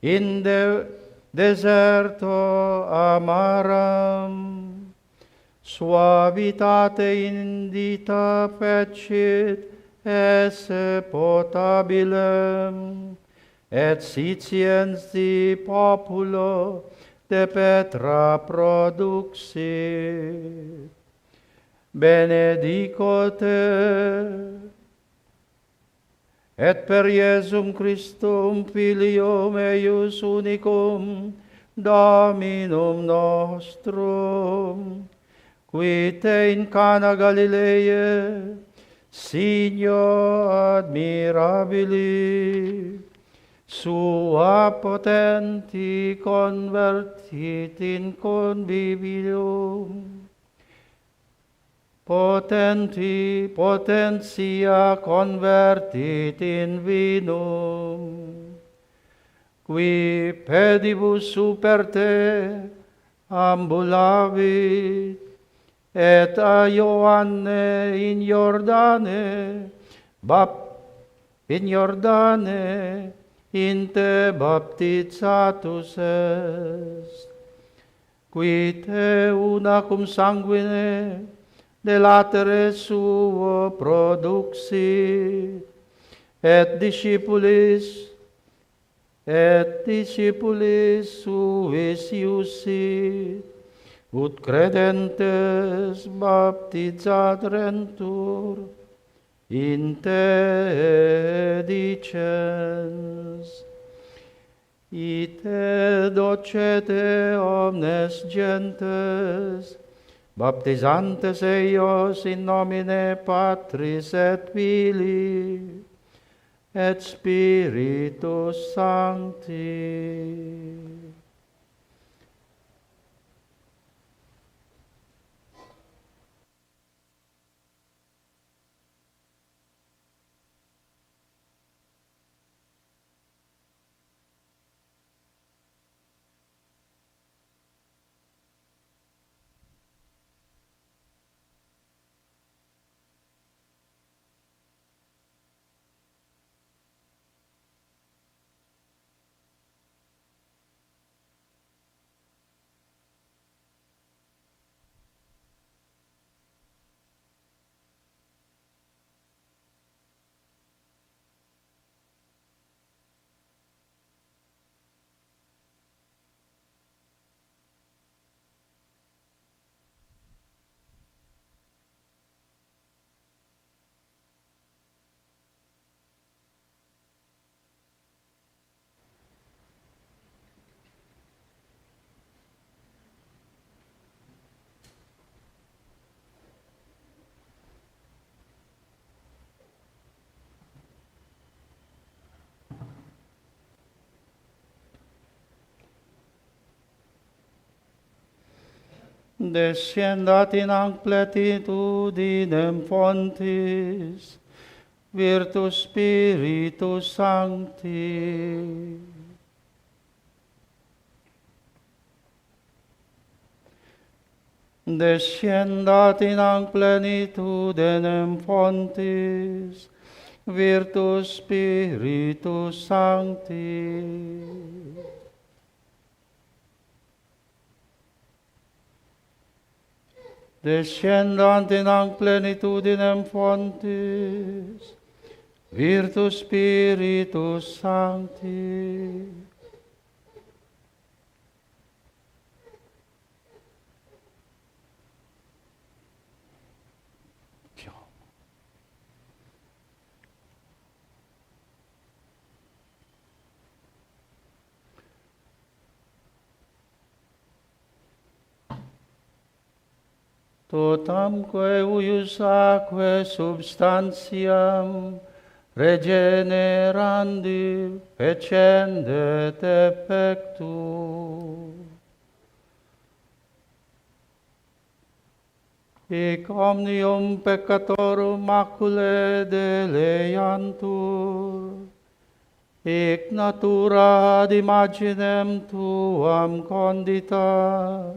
in deserto amaram, suavitate indita fecit esse potabilem, et sitiensi populo de petra produxit. Benedico te, et per Iesum Christum Filium eius unicum, Dominum nostrum, qui te in Cana Galileae signo admirabili, sua potenti convertit in convivium, potentia convertit in vinum, qui pedibus super te ambulavit, et a Ioanne in Jordane in te baptizatus est, qui te una cum sanguine de latere suo produxit, et discipulis suis iusit, ut credentes baptizarentur, in te dicens, ite docete omnes gentes, baptizantes eios in nomine Patris et Filii, et Spiritus Sancti. Descendat in hanc plenitudinem fontis, virtus Spiritus Sancti. Descendat in hanc plenitudinem fontis, virtus Spiritus Sancti. Descendant in hanc plenitudinem fontis, virtus Spiritus Sancti. Totamque uius aquae substantiam regenerandi fecende effectu. Hic omnium peccatorum maculae deleiantur, hic natura ad imaginem tuam condita,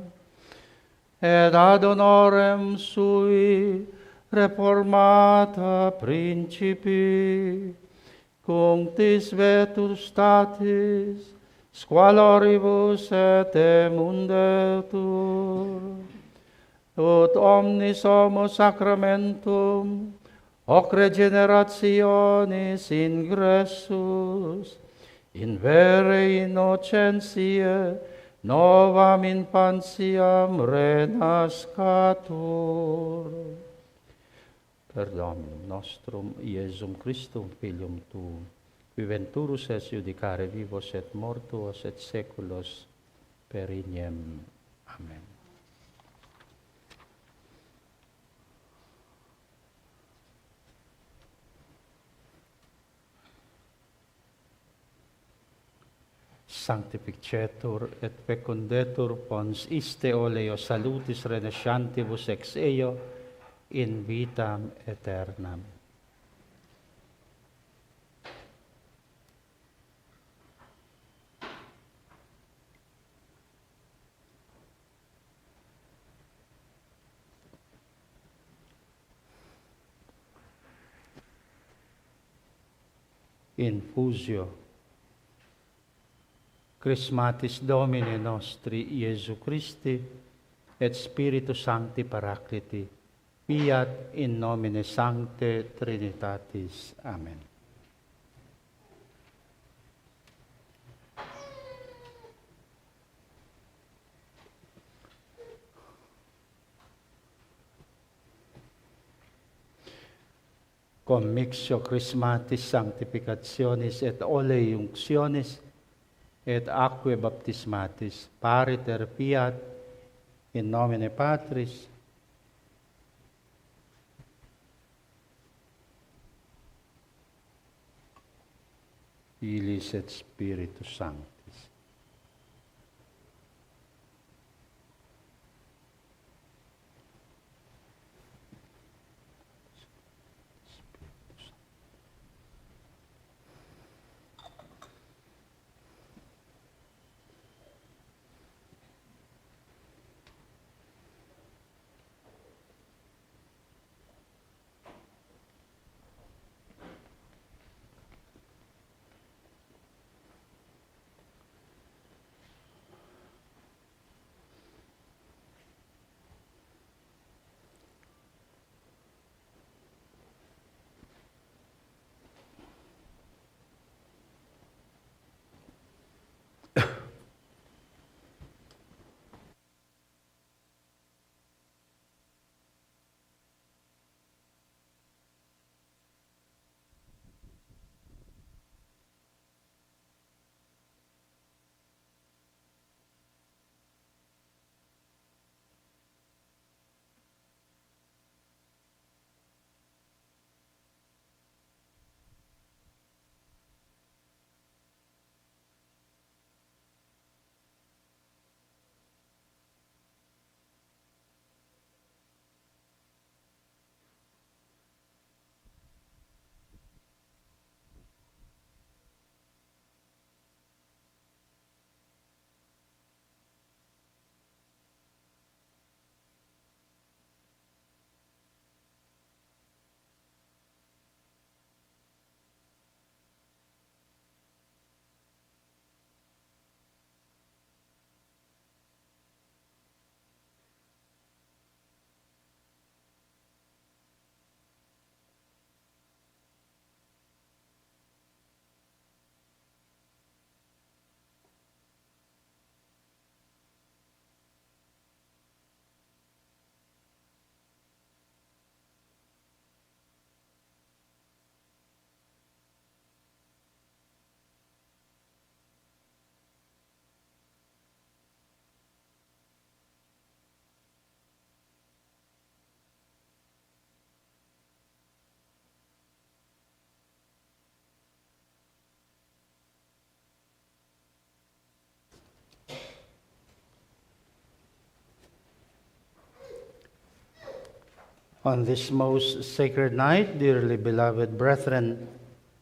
et ad honorem sui reformata principi, cunctis vetustatatis, squaloribus et emundetur, ut omnis homo sacramentum, hoc regenerationis ingressus, in vere innocentiae, novam infantiam renascatur. Per Dominum nostrum, Iesum Christum, Filium Tuum, qui venturus es judicare vivos et mortuos et seculos perignem. Amen. Sanctificetur et fecundetur pons iste oleo salutis renescantibus ex eo in vitam aeternam. Infusio Chrismatis Domini nostri Iesu Christi et Spiritus Sancti Paracliti Fiat in nomine Sancte Trinitatis. Amen. Commixio Chrismatis Sanctificationis et Olei Unctionis et Aquae Baptismatis pariter fiat in nomine Patris Filis et Spiritus Sanctus. On this most sacred night, dearly beloved brethren,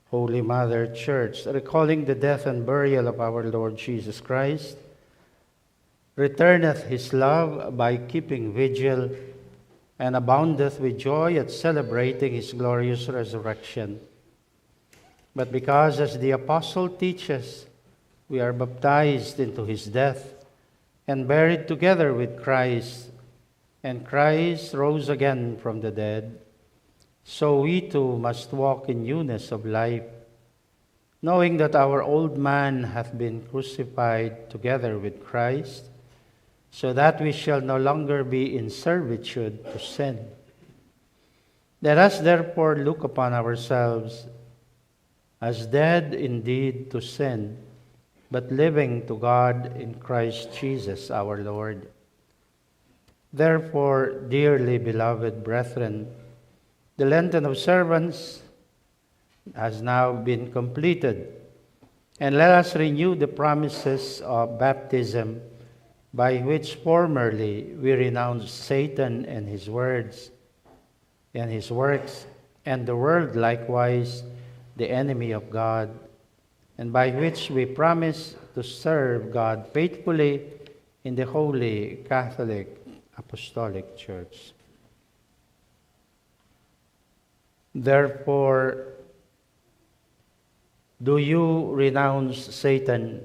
Holy Mother Church, recalling the death and burial of our Lord Jesus Christ, returneth his love by keeping vigil, and aboundeth with joy at celebrating his glorious resurrection. But because, as the Apostle teaches, we are baptized into his death and buried together with Christ, and Christ rose again from the dead, so we too must walk in newness of life, knowing that our old man hath been crucified together with Christ, so that we shall no longer be in servitude to sin. Let us therefore look upon ourselves as dead indeed to sin, but living to God in Christ Jesus our Lord. Therefore, dearly beloved brethren, the Lenten observance has now been completed, and let us renew the promises of baptism, by which formerly we renounced Satan and his words and his works, and the world likewise, the enemy of God, and by which we promise to serve God faithfully in the Holy Catholic Apostolic Church. Therefore, do you renounce Satan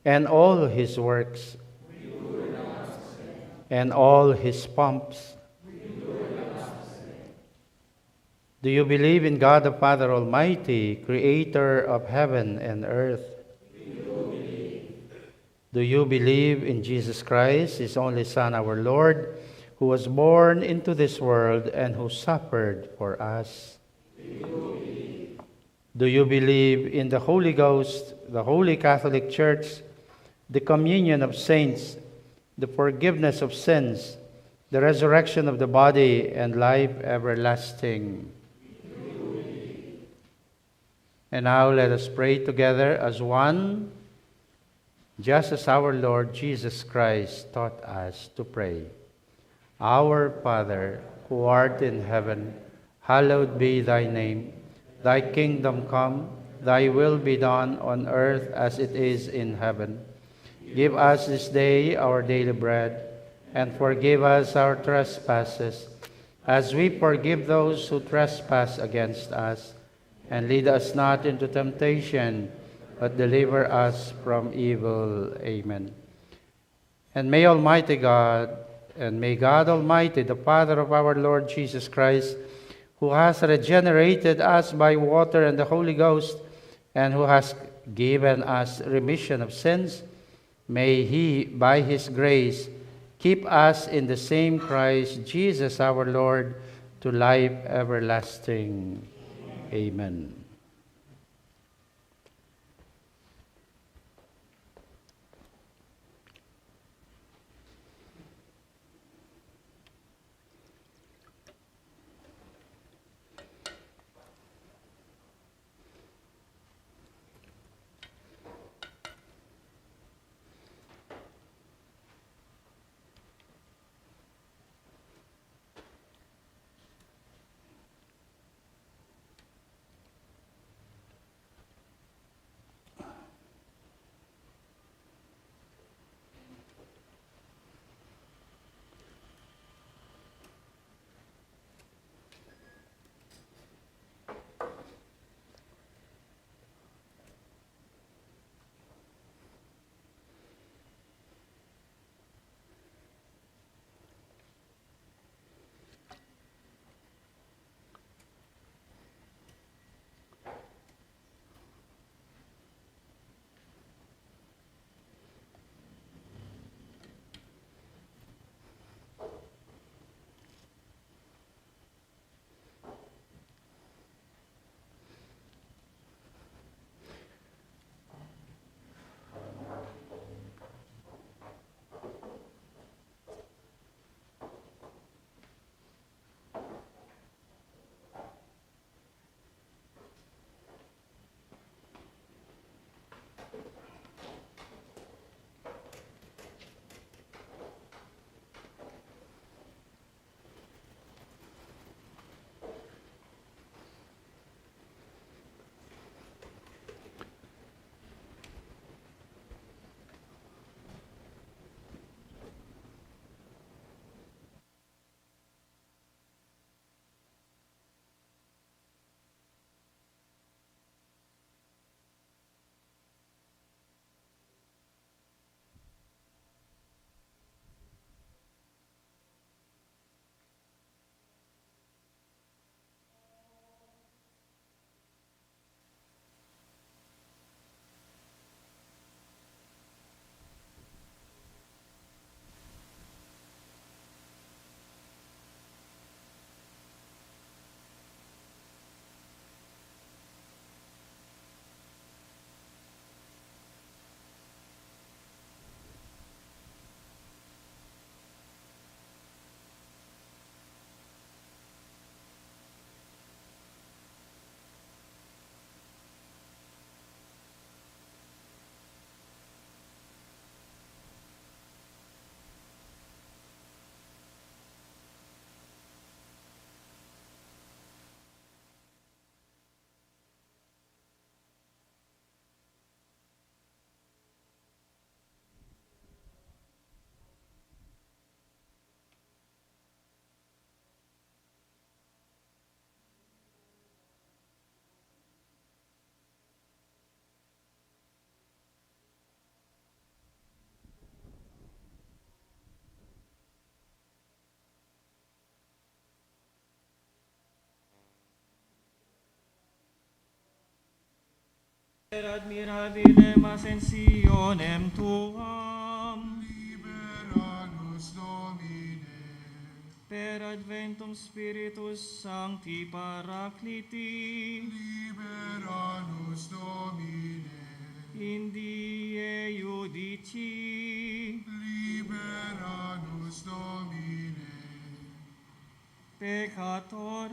and all his works, and all his pomps. Do you believe in God the Father Almighty, creator of heaven and earth? Do you believe in Jesus Christ, his only Son, our Lord, who was born into this world and who suffered for us? Do you believe in the Holy Ghost, the Holy Catholic Church, the communion of saints, the forgiveness of sins, the resurrection of the body, and life everlasting? And now let us pray together as one, just as our Lord Jesus Christ taught us to pray. Our Father, who art in heaven, hallowed be thy name. Thy kingdom come, thy will be done on earth as it is in heaven. Give us this day our daily bread, and forgive us our trespasses, as we forgive those who trespass against us. And lead us not into temptation, but deliver us from evil. Amen. And may Almighty God, and may God Almighty, the Father of our Lord Jesus Christ, who has regenerated us by water and the Holy Ghost, and who has given us remission of sins, may he, by his grace, keep us in the same Christ Jesus our Lord, to life everlasting. Amen. Per admirabilem ascensionem tuam, Libera nos Domine, per adventum Spiritus Sancti Paracliti, libera nos Domine, in die judici, libera nos Domine, peccatores,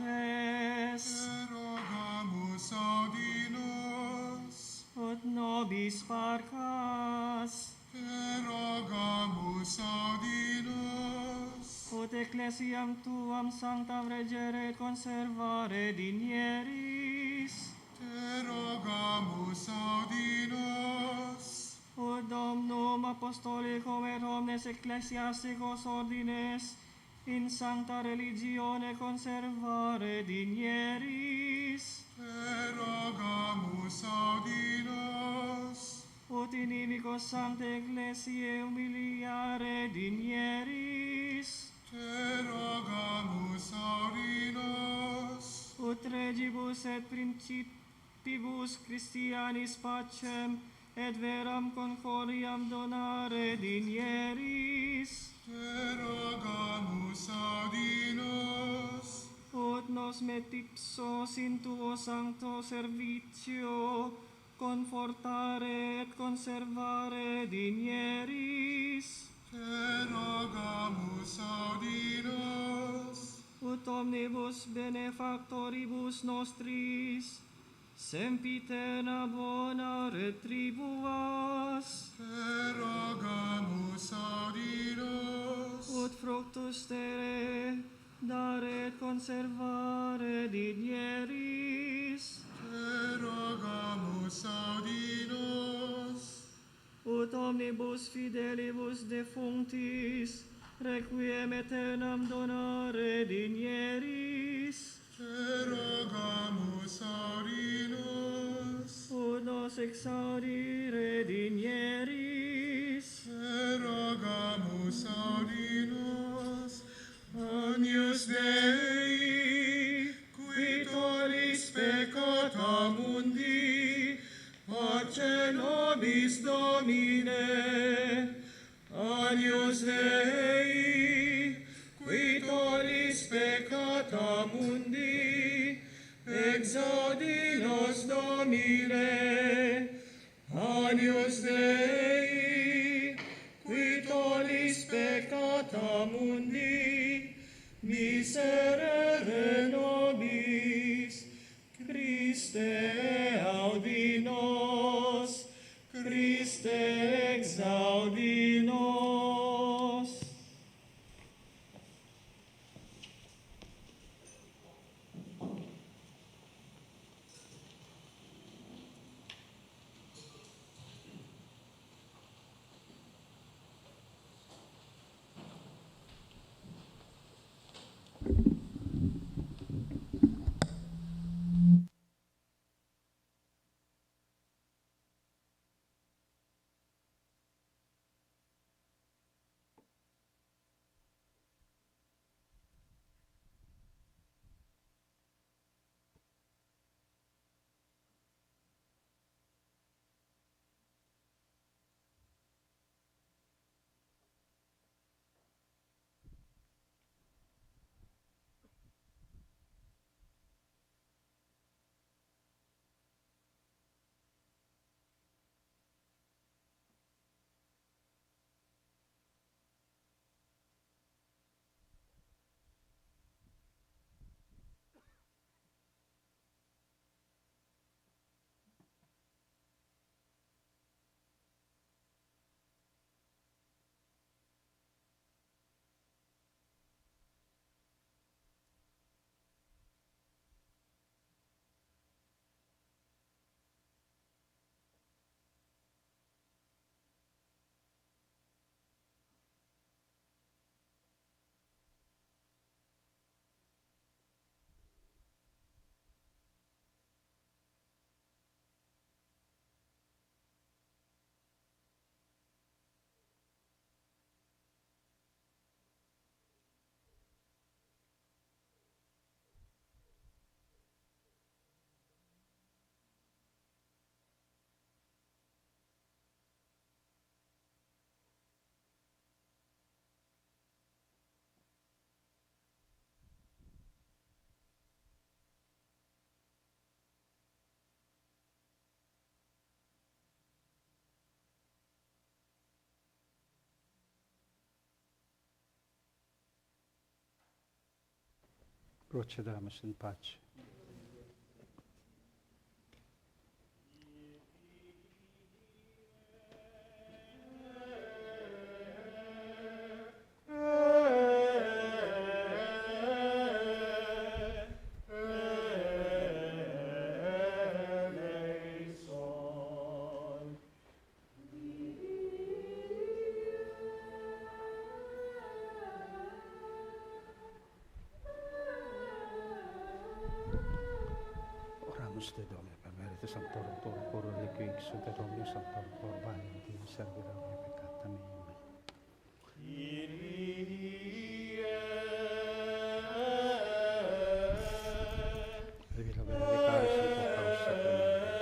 erogamus audi nos, ut nobis parcas, erogamus audi nos, ut ecclesiam tuam sanctam regere et conservare dinieris, erogamus audi nos, ut Domnum Apostolicum et omnes ecclesiasticos ordines in sancta religione conservare dinieris, erogamus audi nos, ut inimicos sanctae ecclesiae humiliare dinieris, erogamus audi nos, ut regibus et principibus Christianis pacem et veram concordiam donare dinieris, erogamus audi nos, ut nos metipsos in tuo sancto servitio confortare et conservare dinieris, erogamus audi nos, ut omnibus benefactoribus nostris sempiterna bona retribuas, erogamus audi nos, ut fructus tere dare et conservare dinieris, erogamus audi nos, ut omnibus fidelibus defunctis requiem aeternam donare dinieris, erogamus audi nos, ut nos exaudire dinieris, erogamus audi nos, Agnus Dei, qui tollis peccata mundi, pace nobis Domine. Agnus Dei, qui tollis peccata mundi, exaudi nos Domine. Agnus Dei, qui tollis peccata mundi, miserere nobis. Christe audi nos, Christe exaudi nos. Procediamo in pace. Te Domine, per merito Sanctorum Tuum, Coro Reliquio Exsultet omnium Sanctorum Tuum, Bani Dio, servira omnia peccata mea. Devi la benedicare sul tuo caos sacramentis.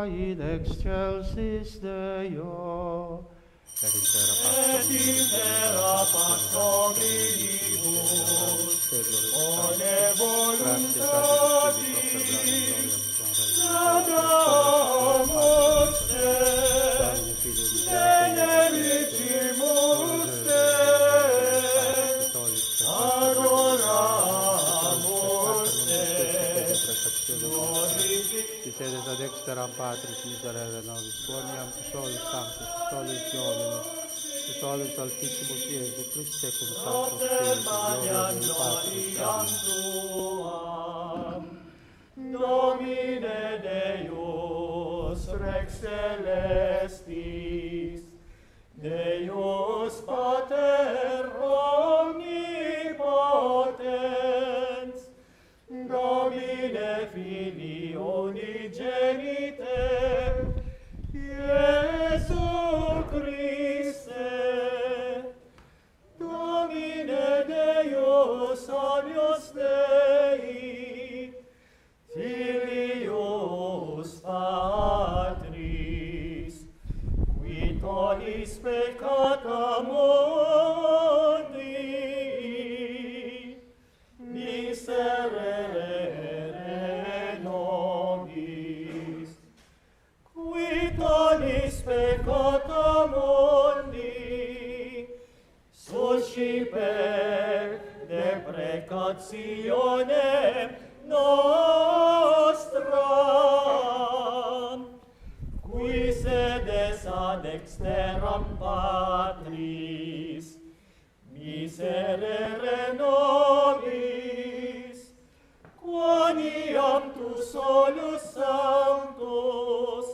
in excelsis Deo, per intera Pasqua omnibus, one voluntatis, nadamus te, benedicimus te, adoramus te, Qui sedes ad exteram Patris miserere nobis, quoniam tu solus sanctus, solus Dominus, tu solus Altissimus Iesu Christe, cum Sanctus Spiritus, gloria Dei Patris. Amen. Domine Deus Rex Celestis, Deus Pater omnipotens, Domine Filii unigenite, Iesu Christe, Domine Deus agnus Dei, Filius Patris, qui tollis peccata mundi, miserere nobis, qui tollis peccata mundi, susciper deprecationem nostram, qui sedes ad exteram Patris, miserere nobis, quoniam tu solus sanctus,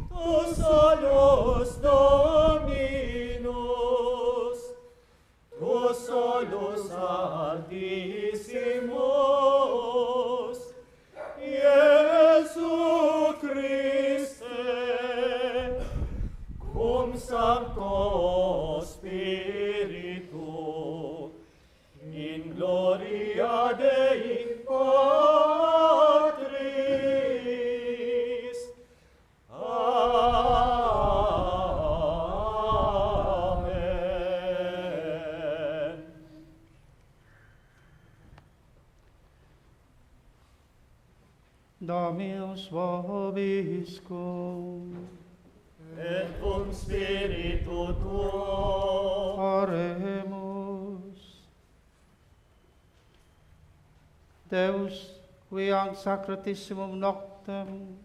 tu solus Dominus, tu solus Altissimus, Iesus Dominus vobiscum. Et cum spiritu tuo. Oremus. Deus, qui an sacratissimum noctem,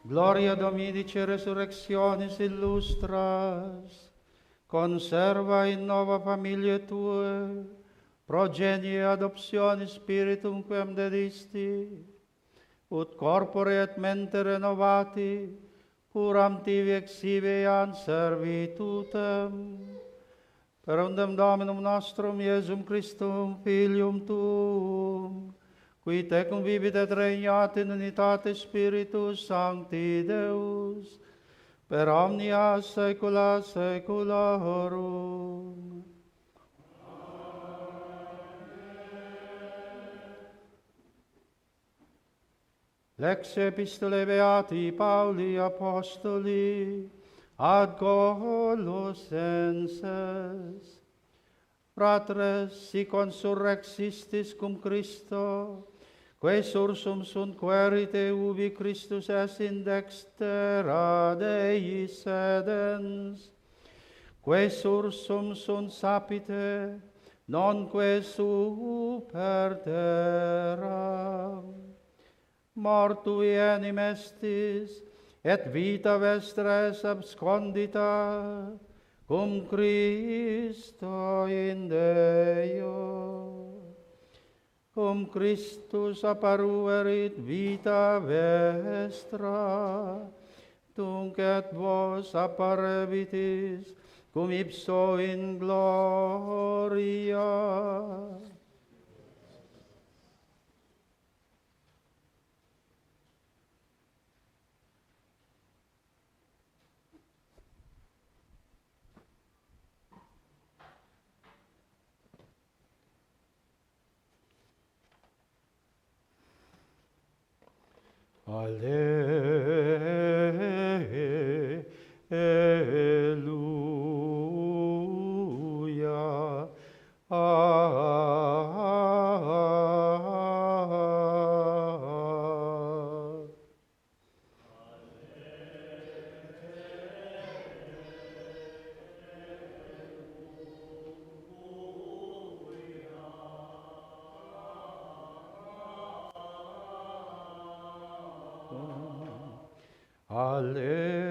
gloria Dominici resurrectionis illustras, conserva in nova familia Tue, progenie adoptionis spiritum quem dedisti, ut corpore et mente renovati, puram tibi exhibeant servitutem, per undem Dominum nostrum Iesum Christum, Filium Tuum, qui tecum vivit et regnat in unitate Spiritus Sancti Deus, per omnia saecula saeculorum. Lex Epistolae Beati Pauli Apostoli ad Colossenses. Fratres, si consurrexistis cum Christo, quae sursum sunt querite ubi Christus est in dextera Dei sedens, quae sursum sunt sapite, nonque super terra. Mortui enim estis, et vita vestra est abscondita, cum Christo in Deo. Cum Christus apparuerit vita vestra, tunc et vos apparebitis cum ipso in gloria. Alleluia. Alleluia. Alleluia.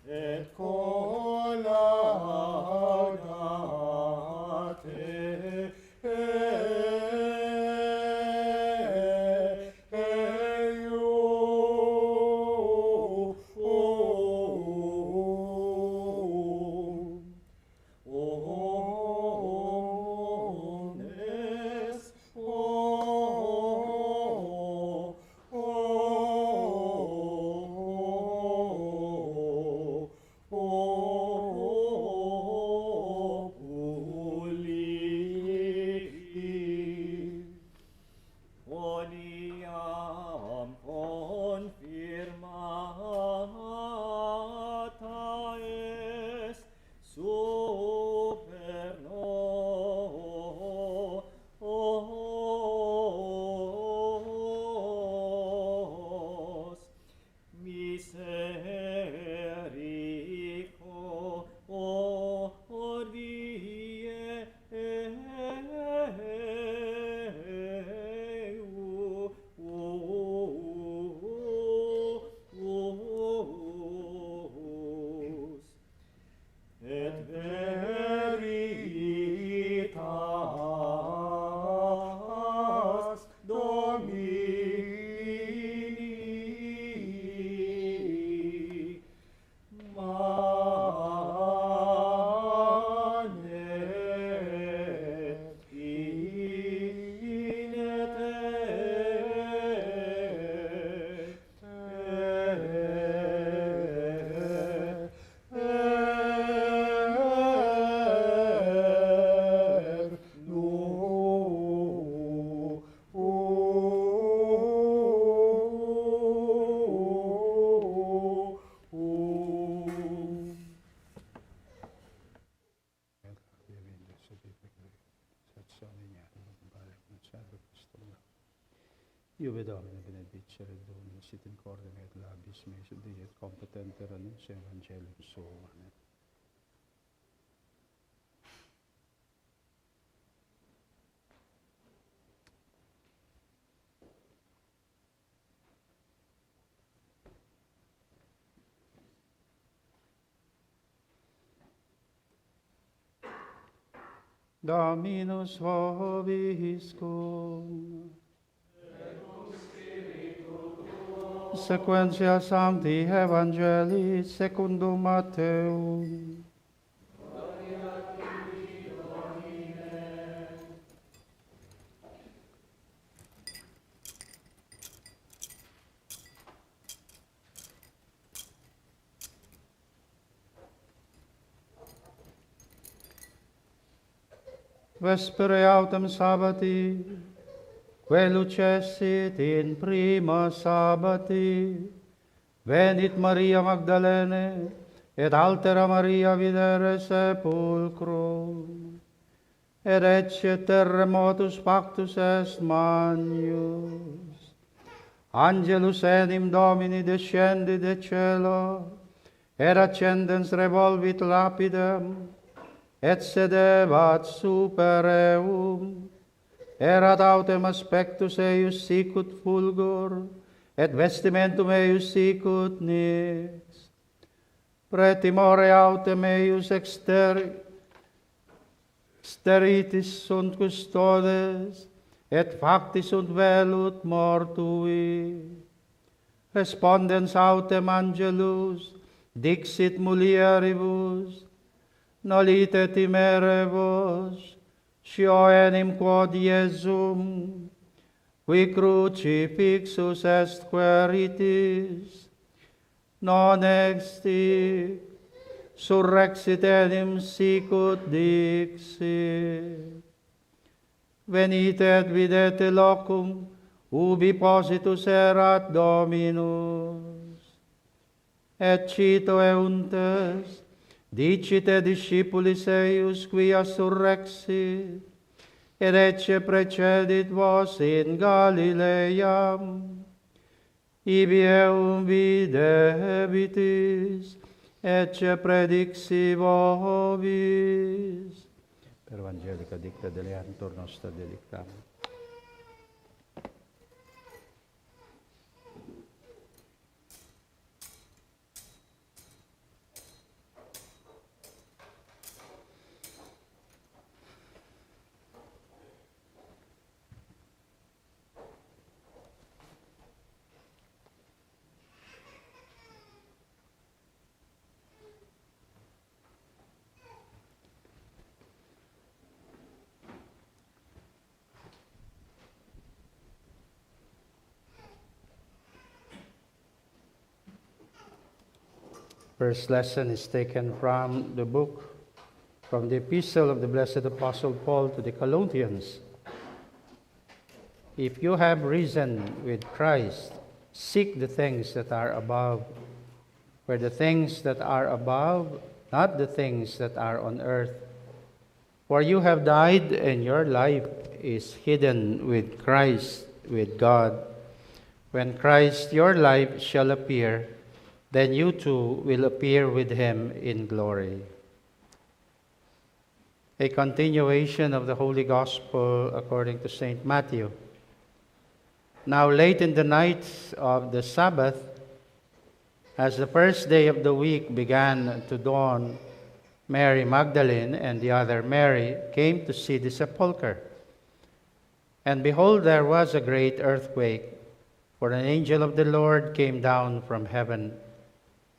et collaudate Oniam confirmata est super nos misericordiae et veritas Domini manet Io Domine benedicere Domine, sit in corde et labis meis, et competenter annuncio evangelium suum. Amen. Dominus vobiscum. Sequentia Sancti Evangelii secundum Matteum. Vespere autem sabbati, que lucessit in prima sabbati, venit Maria Magdalene, et altera Maria videre sepulcrum, et ecce terremotus pactus est magnus. Angelus enim Domini descendit de cielo, et accendens revolvit lapidem, et sedebat super eum. Erat autem aspectus eius sicut fulgor, et vestimentum eius sicut nix. Pretimore autem eius exteritis sunt custodes, et facti sunt velut mortui. Respondens autem angelus, dixit mulieribus, nolite timere vos, scio enim quod Iesum, qui crucifixus est queritis, non extit, surrexit enim sicut dixit. Venite et videte locum, ubi positus erat Dominus. Et cito euntes, dicite discipulis eius quia surrexit, et ecce precedit vos in Galileam. Ibi eum videbitis, ecce predixi vobis. Per Evangelica dicta deleantur nostra dedicam. First lesson is taken from the epistle of the blessed Apostle Paul to the Colossians. If you have risen with Christ, seek the things that are above, where the things that are above, not the things that are on earth. For you have died, and your life is hidden with Christ, with God. When Christ your life shall appear, then you too will appear with him in glory. A continuation of the Holy Gospel according to St. Matthew. Now late in the night of the Sabbath, as the first day of the week began to dawn, Mary Magdalene and the other Mary came to see the sepulchre. And behold, there was a great earthquake, for an angel of the Lord came down from heaven,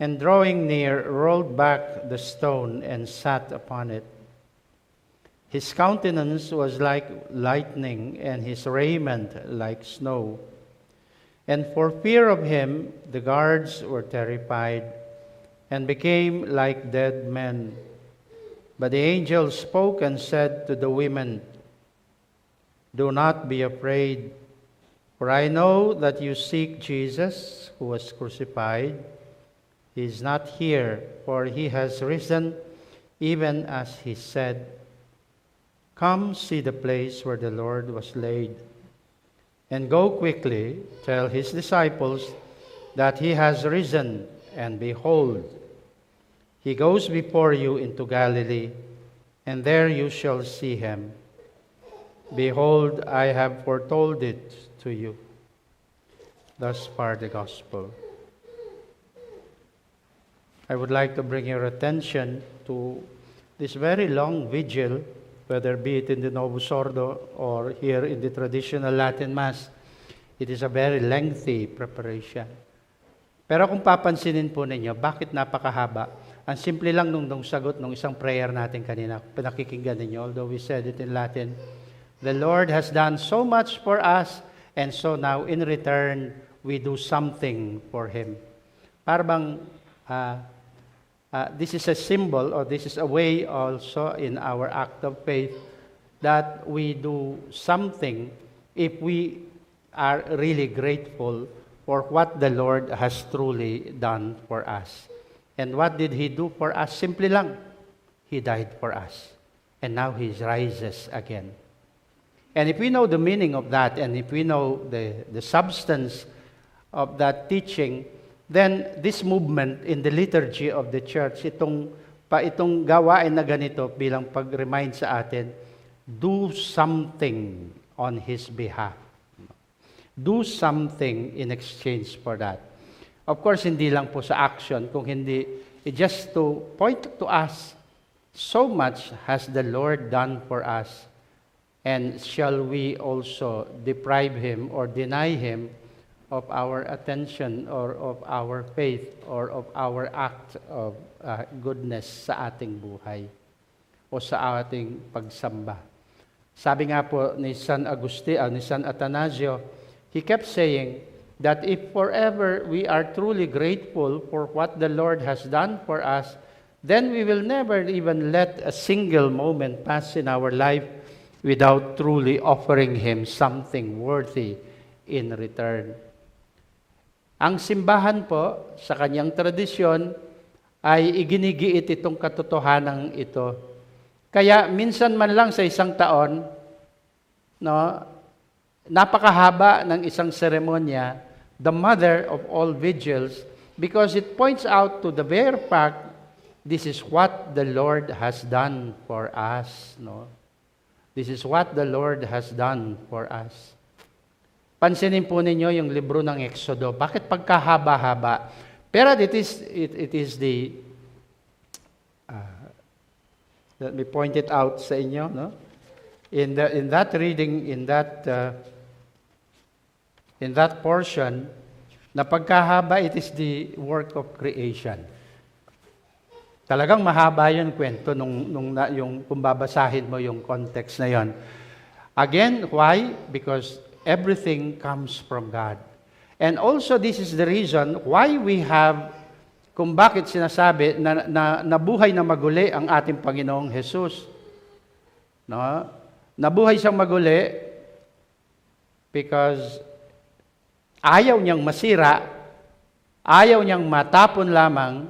and drawing near, rolled back the stone and sat upon it. His countenance was like lightning, and his raiment like snow. And for fear of him, the guards were terrified, and became like dead men. But the angel spoke and said to the women, "Do not be afraid, for I know that you seek Jesus, who was crucified. He is not here, for he has risen, even as he said. Come see the place where the Lord was laid. And go quickly, tell his disciples that he has risen, and behold, he goes before you into Galilee, and there you shall see him. Behold, I have foretold it to you." Thus far the Gospel. I would like to bring your attention to this very long vigil, whether be it in the Novus Ordo or here in the traditional Latin Mass. It is a very lengthy preparation. Pero kung papansinin po ninyo, bakit napakahaba? Ang simple lang nung sagot nung isang prayer natin kanina, pinakikinggan ninyo, although we said it in Latin, the Lord has done so much for us, and so now in return, we do something for Him. Parang this is a symbol, or this is a way also in our act of faith that we do something if we are really grateful for what the Lord has truly done for us. And what did He do for us? Simply lang, He died for us. And now He rises again. And if we know the meaning of that, and if we know the substance of that teaching, then this movement in the liturgy of the church, itong gawain na ganito bilang pag-remind sa atin, do something on His behalf. Do something in exchange for that. Of course, hindi lang po sa action, kung hindi, just to point to us, so much has the Lord done for us, and shall we also deprive Him or deny Him of our attention or of our faith or of our act of goodness sa ating buhay o sa ating pagsamba. Sabi nga po ni San Atanasio, he kept saying that if forever we are truly grateful for what the Lord has done for us, then we will never even let a single moment pass in our life without truly offering Him something worthy in return. Ang simbahan po, sa kanyang tradisyon, ay iginigiit itong katotohanan ito. Kaya minsan man lang sa isang taon, napakahaba ng isang seremonya, the mother of all vigils, because it points out to the bare fact, this is what the Lord has done for us. This is what the Lord has done for us. Pansinin po ninyo yung libro ng Exodo. Bakit pagkahaba-haba? Pero it is the let me point it out sa inyo, no? In that reading, in that portion, na pagkahaba, it is the work of creation. Talagang mahaba yung kwento yung kung babasahin mo yung context na yon. Again, why? Because everything comes from God. And also, this is the reason why we have kung bakit sinasabi na nabuhay na maguli ang ating Panginoong Jesus. No? Nabuhay siyang maguli because ayaw niyang masira, ayaw niyang matapon lamang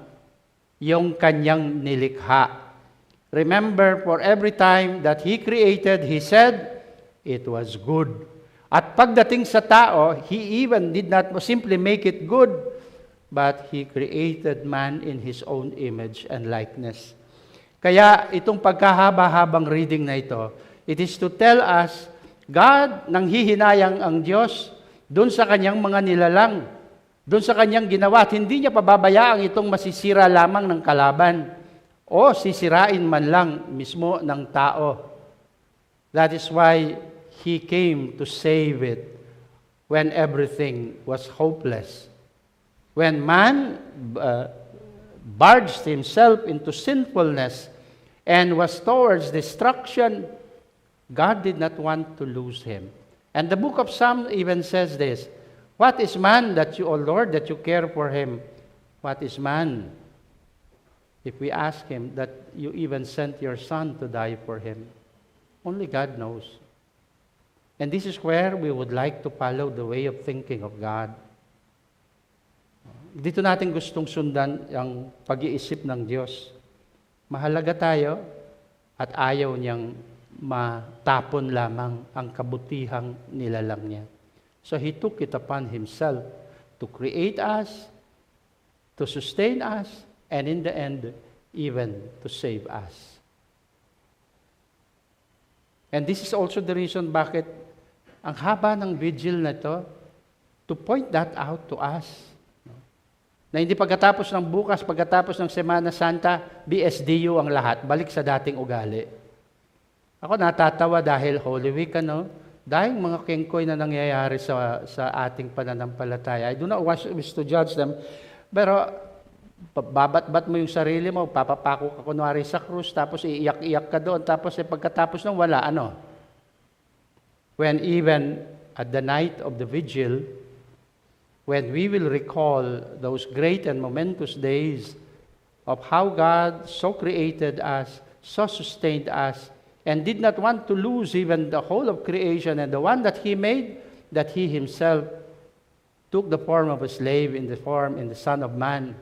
yung kanyang nilikha. Remember, for every time that He created, He said, it was good. At pagdating sa tao, He even did not simply make it good, but He created man in His own image and likeness. Kaya itong pagkahaba-habang reading na ito, it is to tell us, God, nang hihinayang ang Diyos, doon sa kanyang mga nilalang, doon sa kanyang ginawa, at hindi niya pababayaang itong masisira lamang ng kalaban, o sisirain man lang mismo ng tao. That is why He came to save it when everything was hopeless. When man barged himself into sinfulness and was towards destruction, God did not want to lose him. And the book of Psalms even says this, what is man that you, O Lord, that you care for him? What is man? If we ask him that you even sent your son to die for him. Only God knows. And this is where we would like to follow the way of thinking of God. Dito natin gustong sundan ang pag-iisip ng Diyos. Mahalaga tayo at ayaw niyang matapon lamang ang kabutihang nilalang niya. So He took it upon Himself to create us, to sustain us, and in the end, even to save us. And this is also the reason bakit ang haba ng vigil na ito, to point that out to us. Na hindi pagkatapos ng bukas, pagkatapos ng Semana Santa, BSDU ang lahat, balik sa dating ugali. Ako natatawa dahil Holy Week, dahil mga kengkoy na nangyayari sa ating pananampalataya. I do not wish to judge them, pero babat-bat mo yung sarili mo, papapako ka kunwari sa krus, tapos iiyak-iyak ka doon, tapos pagkatapos ng wala, When even at the night of the vigil, when we will recall those great and momentous days of how God so created us, so sustained us, and did not want to lose even the whole of creation and the one that He made, that He Himself took the form of a slave in the Son of Man,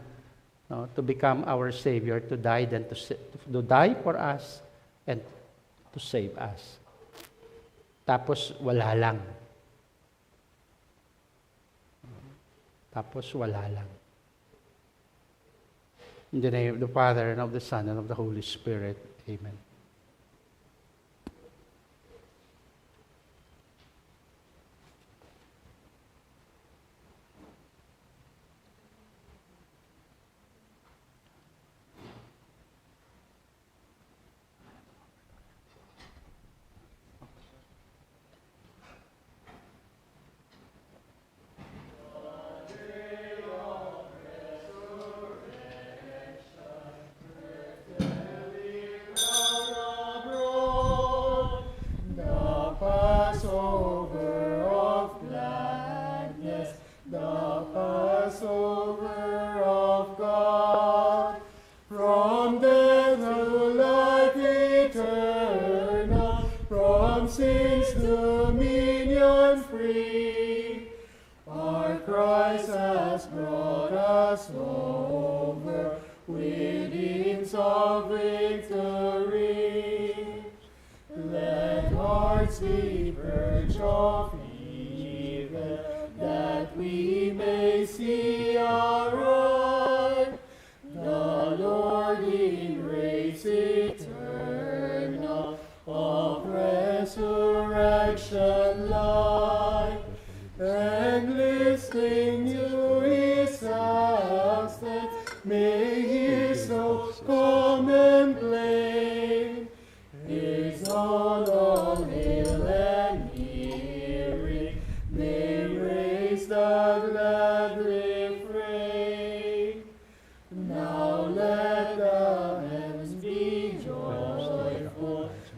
to become our Savior, to die for us and to save us. Tapos wala lang. In the name of the Father, and of the Son, and of the Holy Spirit. Amen.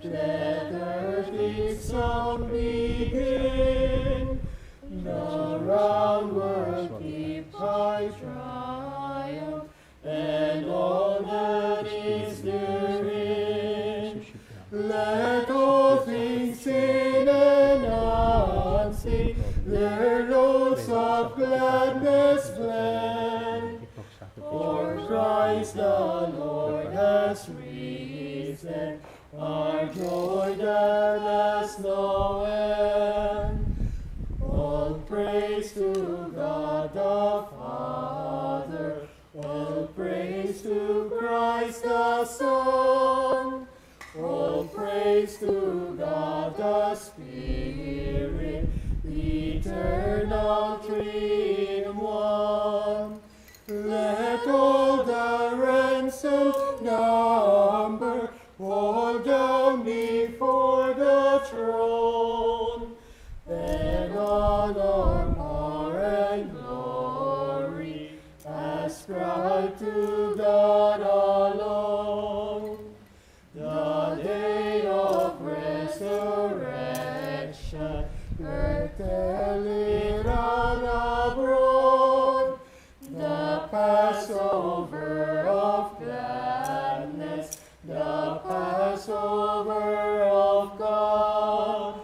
Let earth its sound be Christ the Lord has risen, our joy that has no end. All praise to God the Father, all praise to Christ the Son, all praise to God the Spirit, the eternal Three in One. Let all the ransomed number fall down before the throne. Then honor, power, and glory ascribe to God alone. The day of resurrection, tell it out abroad. The Passover of gladness, the Passover of God.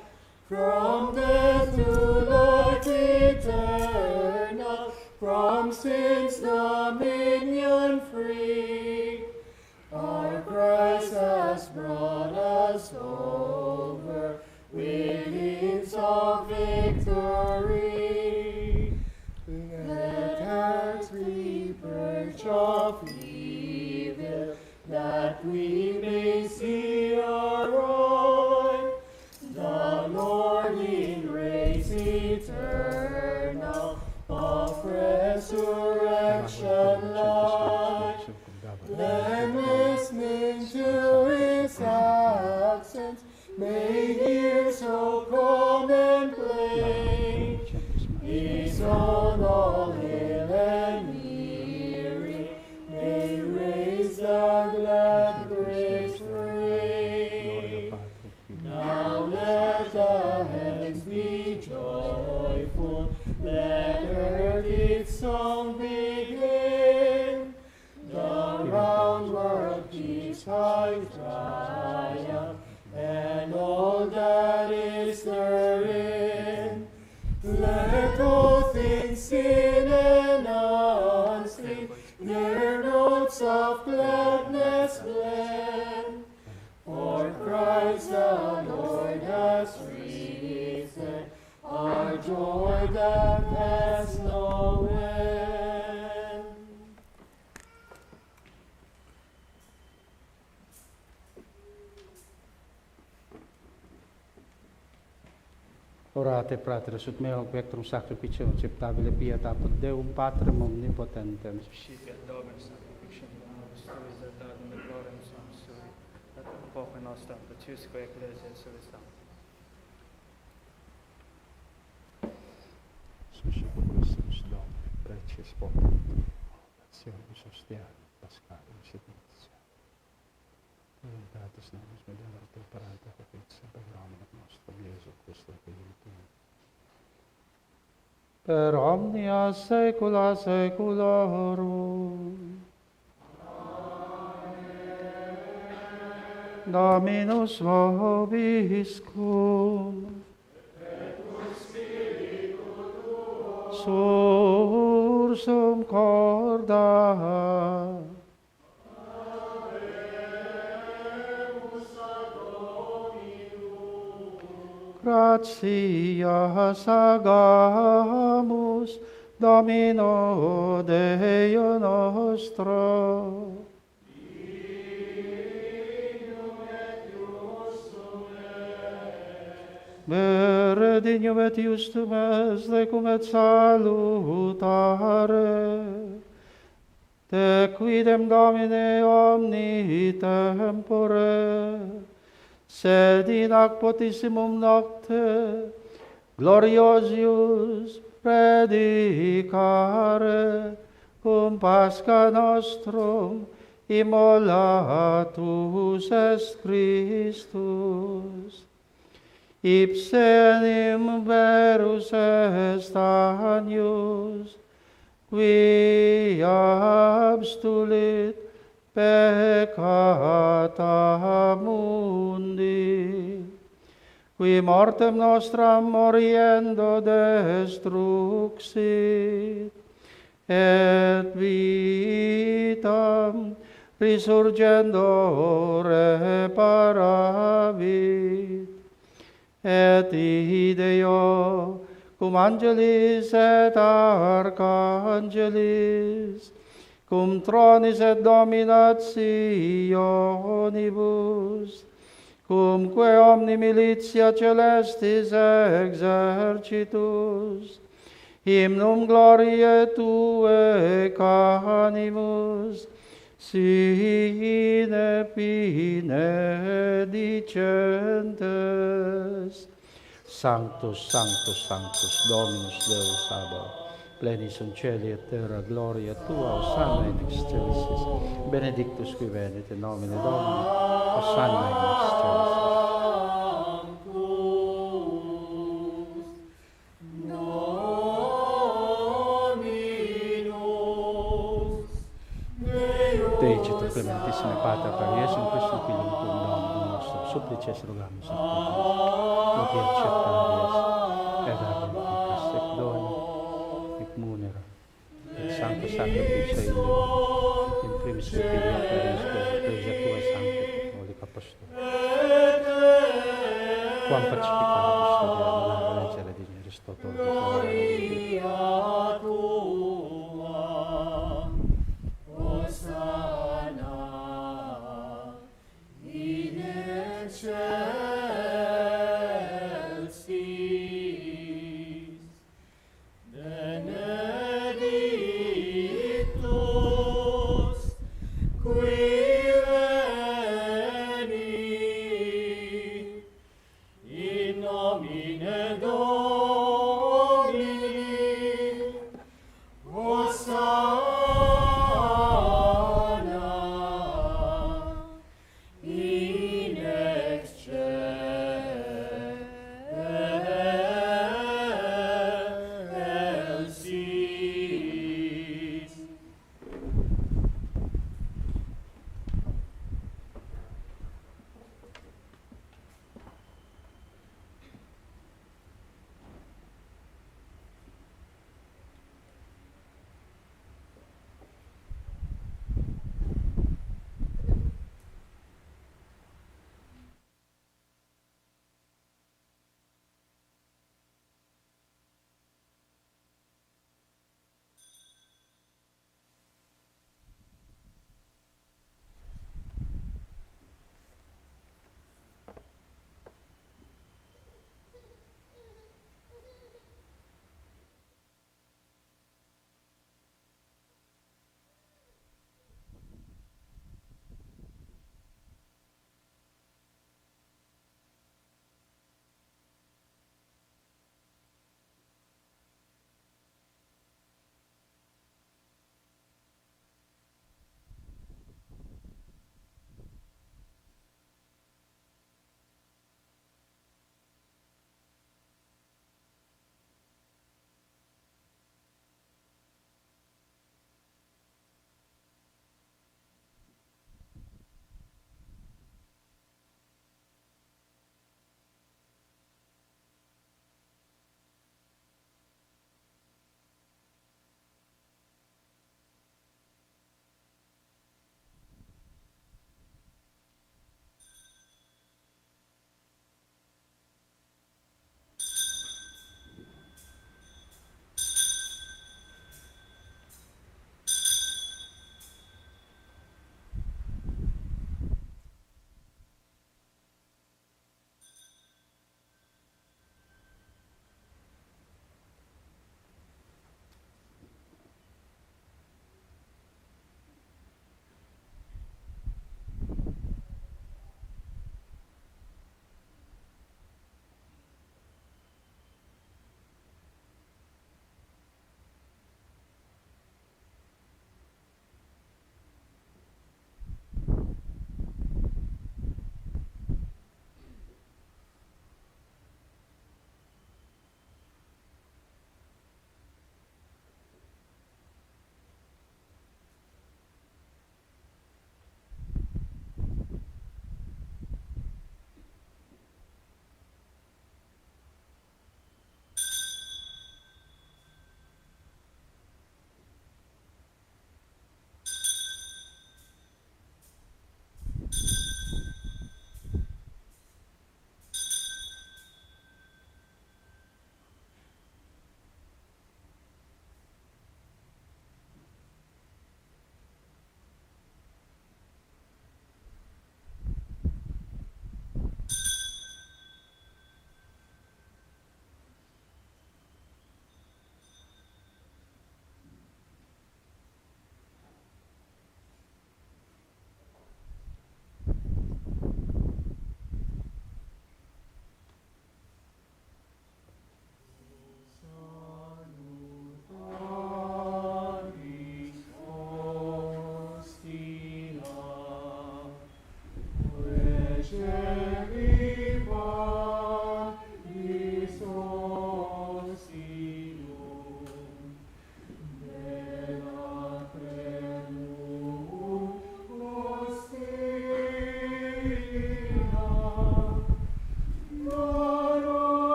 From death to life eternal, from sin's dominion free, our Christ has brought us over with hymns of victory. Let hands be purged of evil, that we may see aright the Lord in grace eternal, of resurrection light. Then listening to his accents, may hear so calm and plain, his own all hail and hearing, may raise the glad grace rain. Now let the heavens be joyful, let earth its song begin. The round world keeps high triumph, and all that is therein. Let all things sin and unseen their notes of gladness blend. For Christ the Lord has risen, our joy that has no end. Orate, fratres, ut meo vectrum sacrificium acceptabile fiat apud Deum Patrem omnipotentem. Scipiat Dominus sacrificium nobis tuis et adum et gloriam suum sui, et poca nostra paciusque ecclesia celestam. Suscipimus Domini, preces populi, nationibus ostiarum, Paschalum sedintia. Voluntatis nobis mediante preparata propizia per nomine nostrum Iesu Christum Filium tuum. Per omnia saecula saeculorum. Amen. Dominus vobiscum. Et cum spiritu tuo. Sursum corda. Gratias agamus Domino Deo nostro. Vere dignum et justum est, decum et salutare. Te quidem Domine omni tempore, sed in ac potissimum nocte gloriosius predicare cum Pascha nostrum immolatus est Christus. Ipse enim verus est agnus, qui abstulit peccata mundi, qui mortem nostram moriendo destruxit, et vitam resurgendo reparavit, et ideo cum angelis et archangelis, cum tronis et dominationibus, cumque omni militia celestis exercitus, hymnum gloriae Tuae canimus, sine fine dicentes. Sanctus, Sanctus, Sanctus, Dominus Deus Sabaoth, pleni sunt caeli et terra, gloria Tua, Hosanna in excelsis. Benedictus qui venit in nomine Domini, Hosanna in excelsis. Dei cito clementissime Pater per Iesum Christum Filium Tuum Dominum nostrum, supplices rogamus et peccamus, ut accettavis et abendicas et dona, et munera, et sancta sacrificia illium, in primis et filia Tuis, Ecclesia Tua Sancta Catholica Apostolica. Quam pacificatus studia donare leggere di Aristotle, in nomine Domini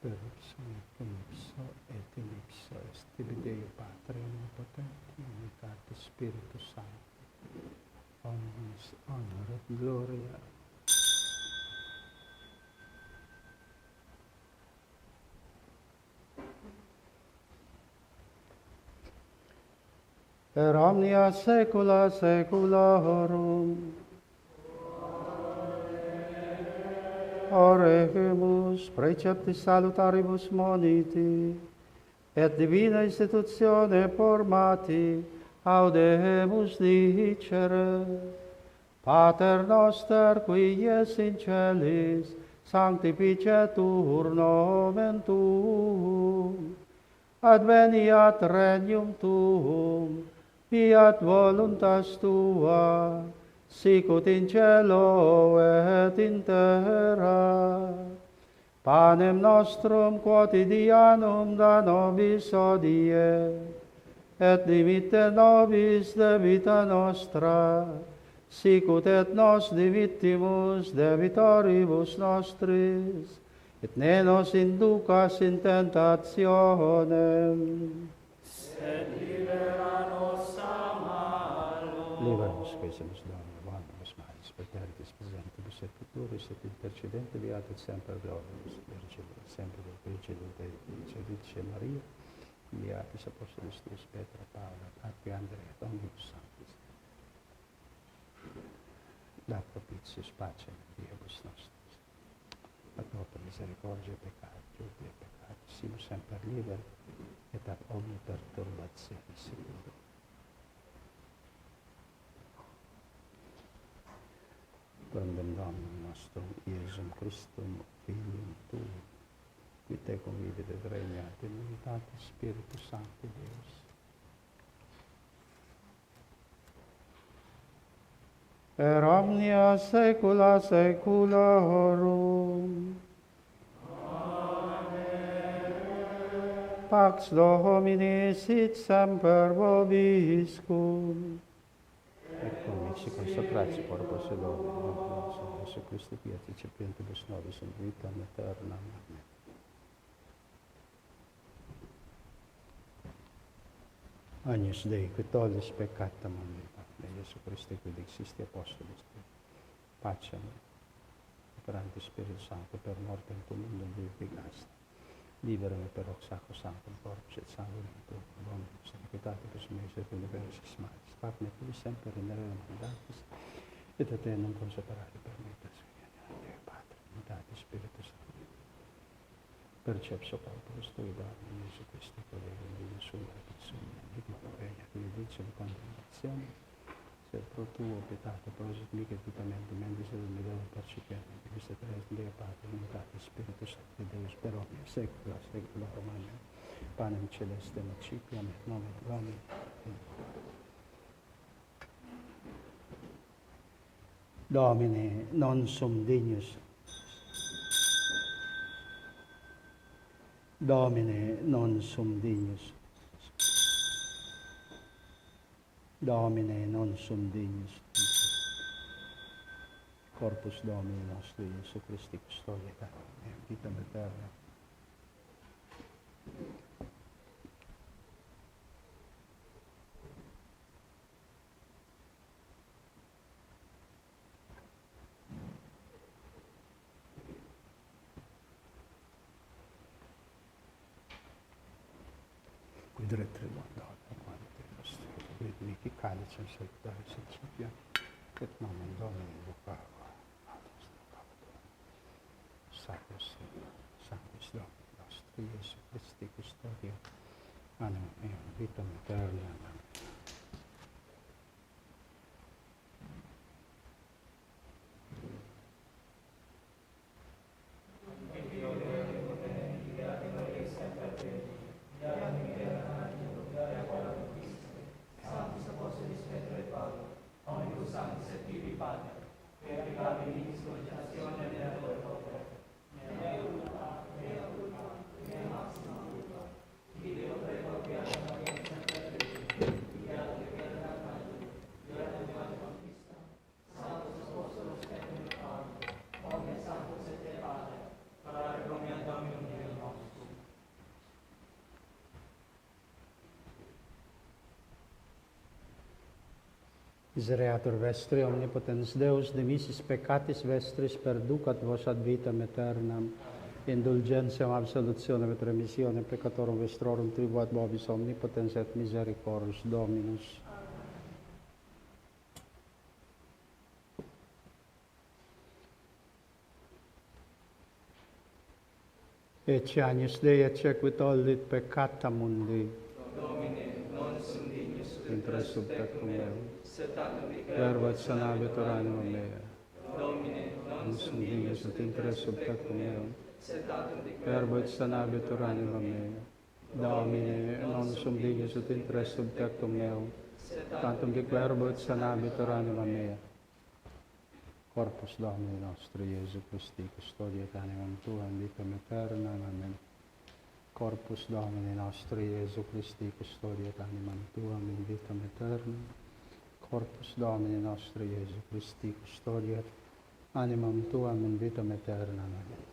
per ipsum et in ipso et in ipso est tibi Dei Patre omnipotenti, unitate Spiritus Sancti, omnis honor et gloria per omnia saecula saeculorum. Oremus preceptis salutaribus moniti, et divina institutione formati, audemus dicere. Pater noster, qui es in celis, sanctificetur nomen tuum. Adveniat regnum tuum, fiat voluntas tua, sicut in cielo et in terra. Panem nostrum quotidianum da nobis hodie, et dimitte nobis debita nostra, sicut et nos dimittimus debitoribus nostris, et ne nos inducas in tentationem, sed libera nos a malo. libera nos quesumus Domine, vantamus malis, praeteritis presentibus et futuris, et intercedente beatit semper gloriamus, Virgine, sempre Virgine Dei, Vice Maria, beatis apostolis tuus Petra, Paula, Arpi Andrea, et omnibus sanctis. Da propitius pacem Diebus nostris, ad opere misericordia peccati, et peccati, simus semper liberi, et ab omni perturbatione seculi. Quandam Dominum nostrum, Iesum Christum, Filium Tuum, qui te convivit et regnat in unitate Spiritus Sancti Deus. Per omnia saecula saeculorum. Pax Domini sit semper vobiscum. Et cum ixi consecratio corpus et Domini, non Jesu Christi fiat recipientibus nobis in vitam aeternam. Amen. Agnus Dei, qui tollis peccatam omnium, Jesu Christi, quid existi apostolis Dei, pacem, operantis Spiritus Sancto, per mortem tuum mundum vivificast, liberame per hoc sacro sanctum corpus et sanguinem tuum, omnibus iniquitatibus meis et universis malis, facne tui semper in rerum mandatis, et aeternum conseparare permittas, Deo Patre, Unitatis Spiritus Sancti. Percepso corpus tui, Domine, Jesu Christi, collegum Dei summa et summa, et regna qui dicem condemnazione, sed pro tuo pietate prosit mihi et vitamente mendis et percipiente, queste tre Deo Padre, Unitatis Spiritus Sancti Deus, per omnia secula seculorum. Amen. Panem celestem accipiam, et nomen Domini. Domine, non sum dignus. Domine, non sum dignus. Domine, non sum dignus. Corpus Domini nostri, Iesu Christi, custodia et vitam aeterna. Quid retribuanda quante nostri, quid mihi calicem sanctaris accipiam, et nomen Domini invocavo. Salus, Sanctus Domini nostri, Iesu Christi, custodia, anima mea, vitam aeterna. Amen. Misereatur vestri, omnipotens Deus, dimissis peccatis vestris, perducat vos ad vitam aeternam, indulgentiam absolutionem et remissionem peccatorum vestrorum tribuat vobis omnipotens et misericordus Dominus. Ecce agnus Dei, ecce quid tollit peccata mundi. Domine, non sum dignus Intra subtecum meum. Setatum Verbo et sanabitur anima mea. Domine, non sum dignus ut intra subtecum meum. Setatum Verbo et sanabitur anima mea. Domine, non sum dignus ut intra subtecum meum. Tantum dic verbo et sanabitur anima mea. Corpus Domini nostri, Iesu Christi, custodia et animam tuam, vitam aeternam. Amen. Corpus Domini nostri, Iesu Christi, custodia et animam tuam, in vitam aeternam. Corpus Domini nostri, Iesu Christi, custodia et animam tuam, in vitam aeternam. Amen.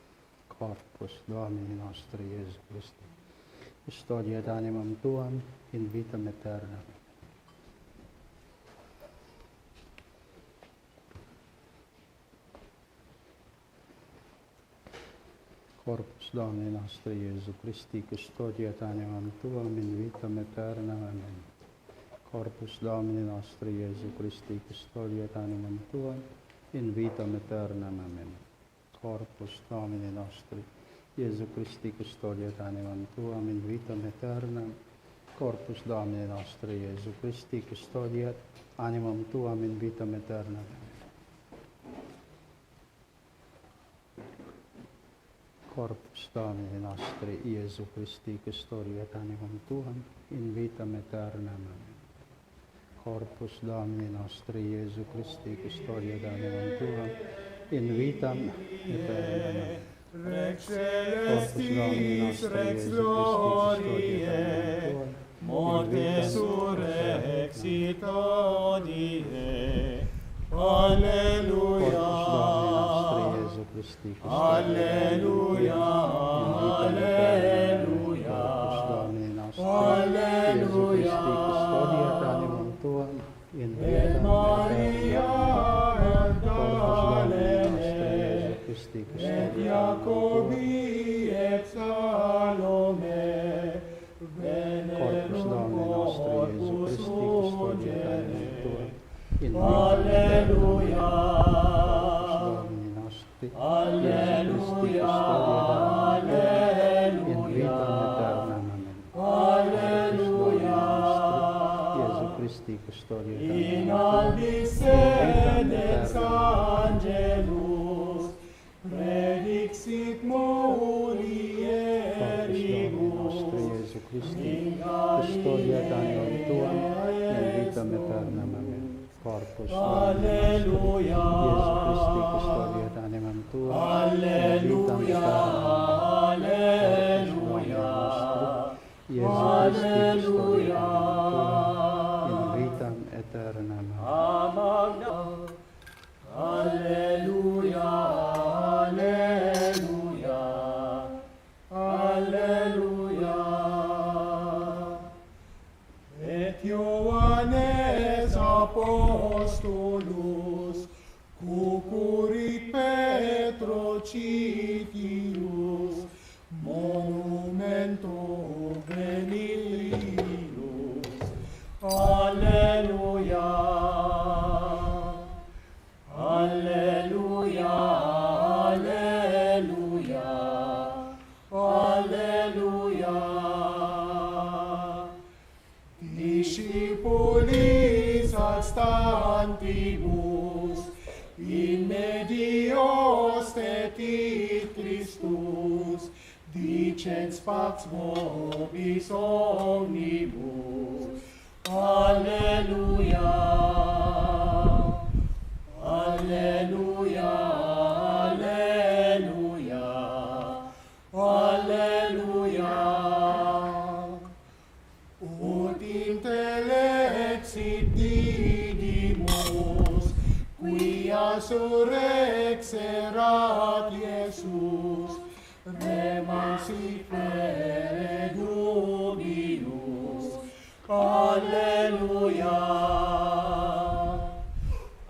Corpus Domini nostri, Iesu Christi, custodia et animam tuam, in vitam aeternam. Corpus Domini nostri, Iesu Christi, custodia et animam tuam, in vitam aeternam. Amen. Corpus Domini nostri, Iesu Christi, custodia et animam tuam, in vitam aeternam. Amen. Corpus Domini nostri, Iesu Christi, custodia et animam tuam, in vitam aeternam. Corpus Domini nostri, Iesu Christi, custodia et animam tuam, in vitam aeternam. Corpus Domini nostri, Iesu Christi, custodia et animam tuam, in vitam aeternam. Amen. Corpus Domini nostri, Iesu Christi, custodia et animam tuam, in vitam aeternam. Rex celestis, rex gloriae, morte surrexit odie. Alleluia. Alleluia. Alleluia. Alleluia. Et Maria Magdalene, et Jacobi et Salome, venerum corpus ungere. Alleluia. Alleluia. Alleluia. Alleluia. Iesu Christi, custodia et In albis sedet angelus, Dixit Corpus Domini nostri Iesu Christi, custodia Daniel Tuam, in vitam aeternam. Amen. Corpus Domini nostri Iesu Christi, custodia Daniel Tuam, in vitam aeternam. Alleluia. Iesu Christi, custodia Daniel Tuam, in vitam aeternam. Alleluia, alleluia, alleluia. Et Ioannes Apostolus, cucurit Petro Citius, monumento venilius. Alleluia. Alleluia, alleluia, alleluia. Discipulis ad stantibus, in medio stetit Christus, dicens pax vobis omnibus. Alleluia. Alleluia, alleluia, alleluia. Ut intellexit didymus, quia surrexerat Iesus, remansifere dubius. Alleluia.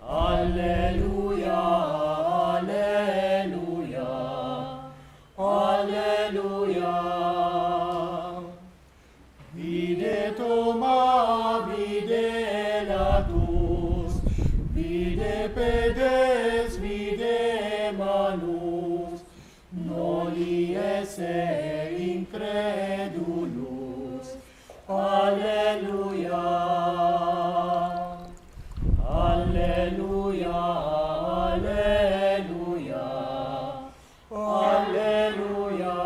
Alleluia, alleluia, alleluia. Vide Toma, vide Latus, vide pedes, vide manus, noli esse incredulus. Alleluia. Alleluia, alleluia, alleluia.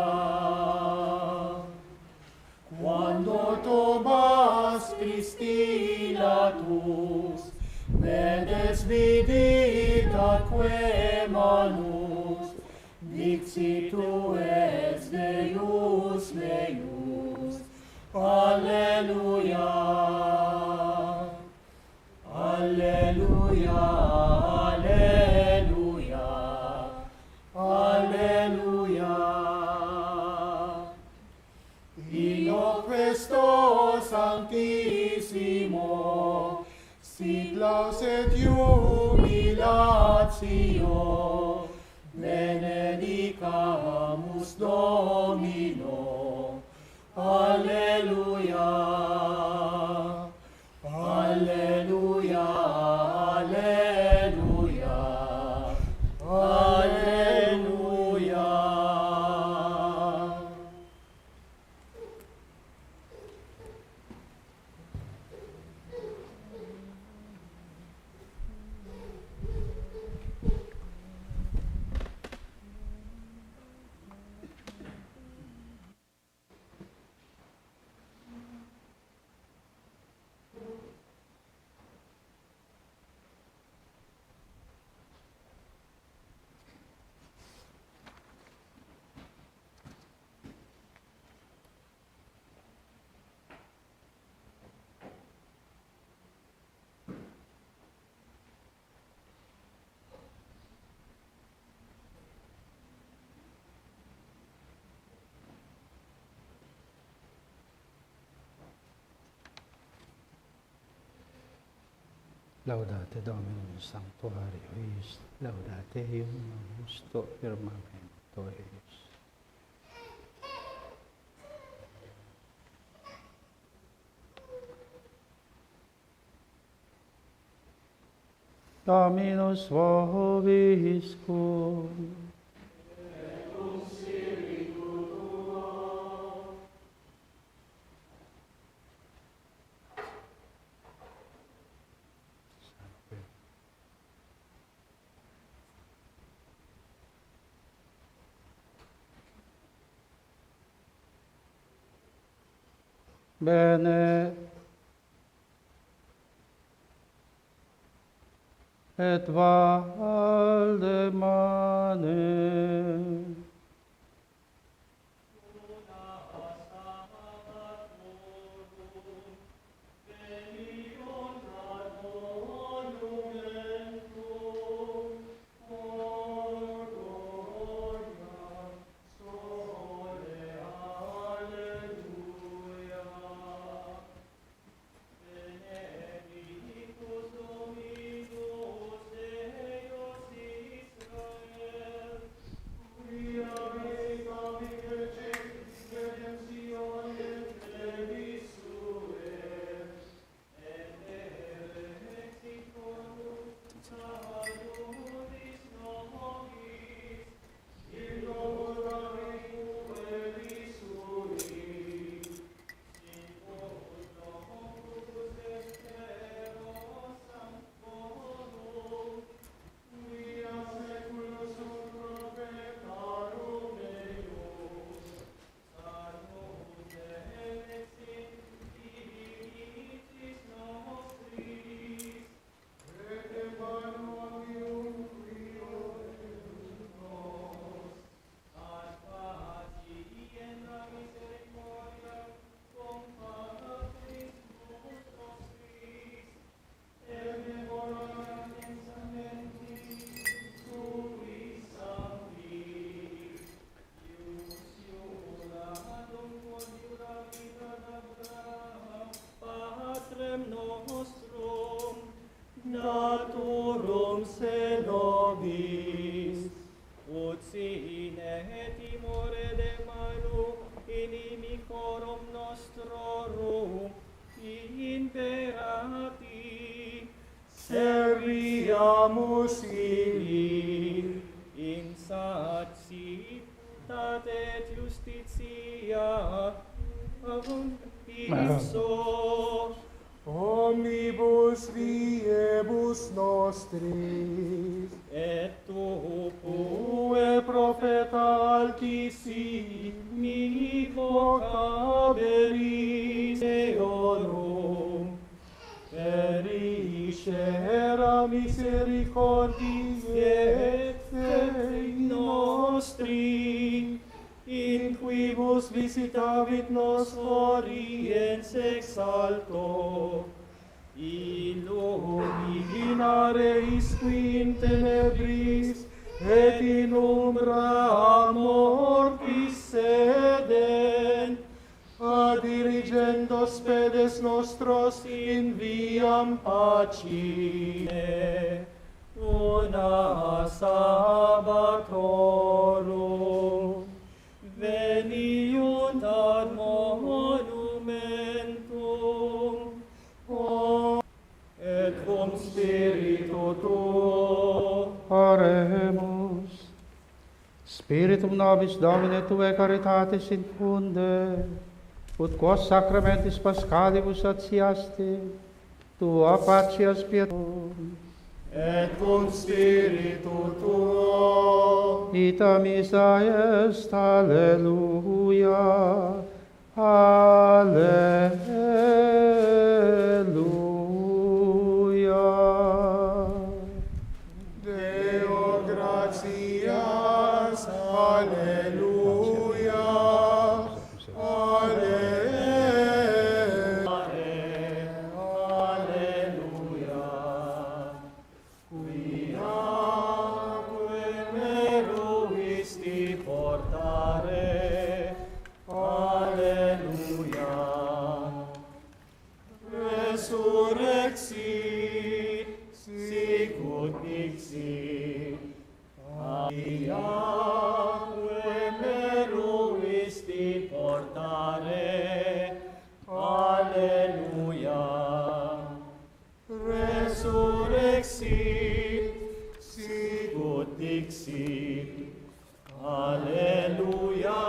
Quando Thomas Christi latus, vedes vidit atque manus, dixit tu es Deus meus. Alleluia. Alleluia, alleluia, alleluia. In questo sanctissimo sit lauset jubilatio, benedicamus Domino. Alleluia. Alleluia, alleluia, alleluia. Laudate Dominum Sanctuario is, laudate Eum justo firmamento is. Dominus vobiscum. Bene et Valdemane. Naturum se nobis, ut sine timore de manu inimicorum nostrorum imperati, serviamus illi in satitate et justitia ipso omnibus viebus nostris, et tu ue profeta altissimi vocaberis eorum, periscera misericordiae Dei nostri, in quibus visitavit nos oriens ex alto, illuminare isqui in tenebris et in umbra mortis sedent, a dirigendo spedes nostros in viam pacine, una sabbatorum, veniunt ad monumentum, et cum spiritu tuo. Oremus. Spiritum nobis Domine Tue caritatis infunde, ut quos sacramentis Paschalibus atiaste, Tua patias pietum. Et cum spiritu tuo. Ita misa est, alleluia, alleluia. Deo gratias, alleluia, alleluia. Quiaque meruisti portare, alleluia. Resurrexit, sicut dixit, Iaque meruisti portare, alleluia. Resurrexit, sicut dixit, alleluia.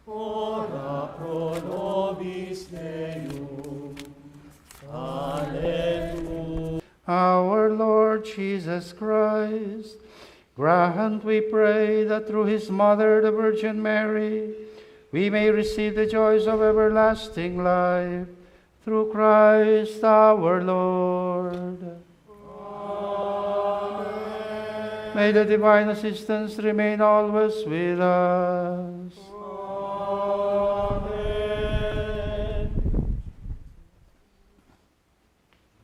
Ora pro nobis Deum, alleluia. Our Lord Jesus Christ, grant, we pray, that through his mother, the Virgin Mary, we may receive the joys of everlasting life. Through Christ our Lord. Amen. May the divine assistance remain always with us. Amen.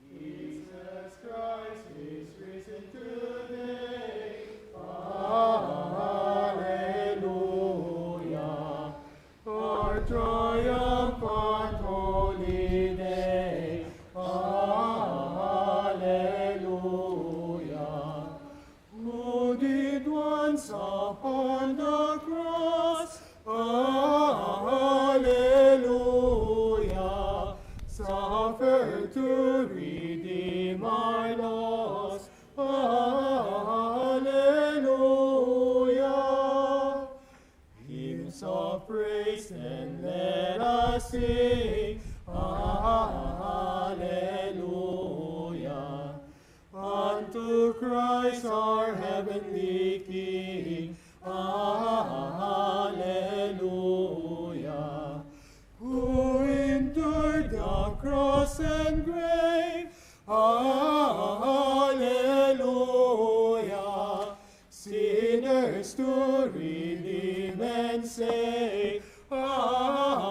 Jesus Christ is risen today. Hallelujah. Our triumphant holy day. Hallelujah. Who did once upon the cross, hallelujah, suffer to redeem our loss, hallelujah. Hymns of praise and let us sing, hallelujah, unto Christ our heavenly King, hallelujah, who endured the cross and grave, hallelujah, sinners to redeem and save, hallelujah.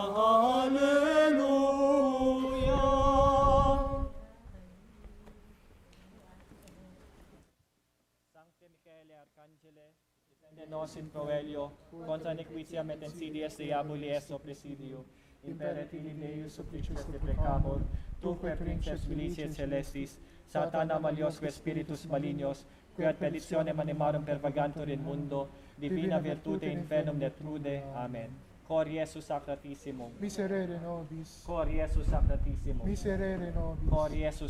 Sancte Michaele Arcangele, defende nos in proelio, contra nequitiam et insidias diaboli es presidio, imperet illi Deus supplicius de pecamur, tuque princeps militiae celestis, Satana maliosque spiritus malignos, qui ad perditionem animarum pervagantur in mundo, divina virtute infernum detrude. Amen. Cor Iesus Sacratissimum. Miserere nobis. Cor Iesus Sacratissimum. Miserere nobis. Cor Iesus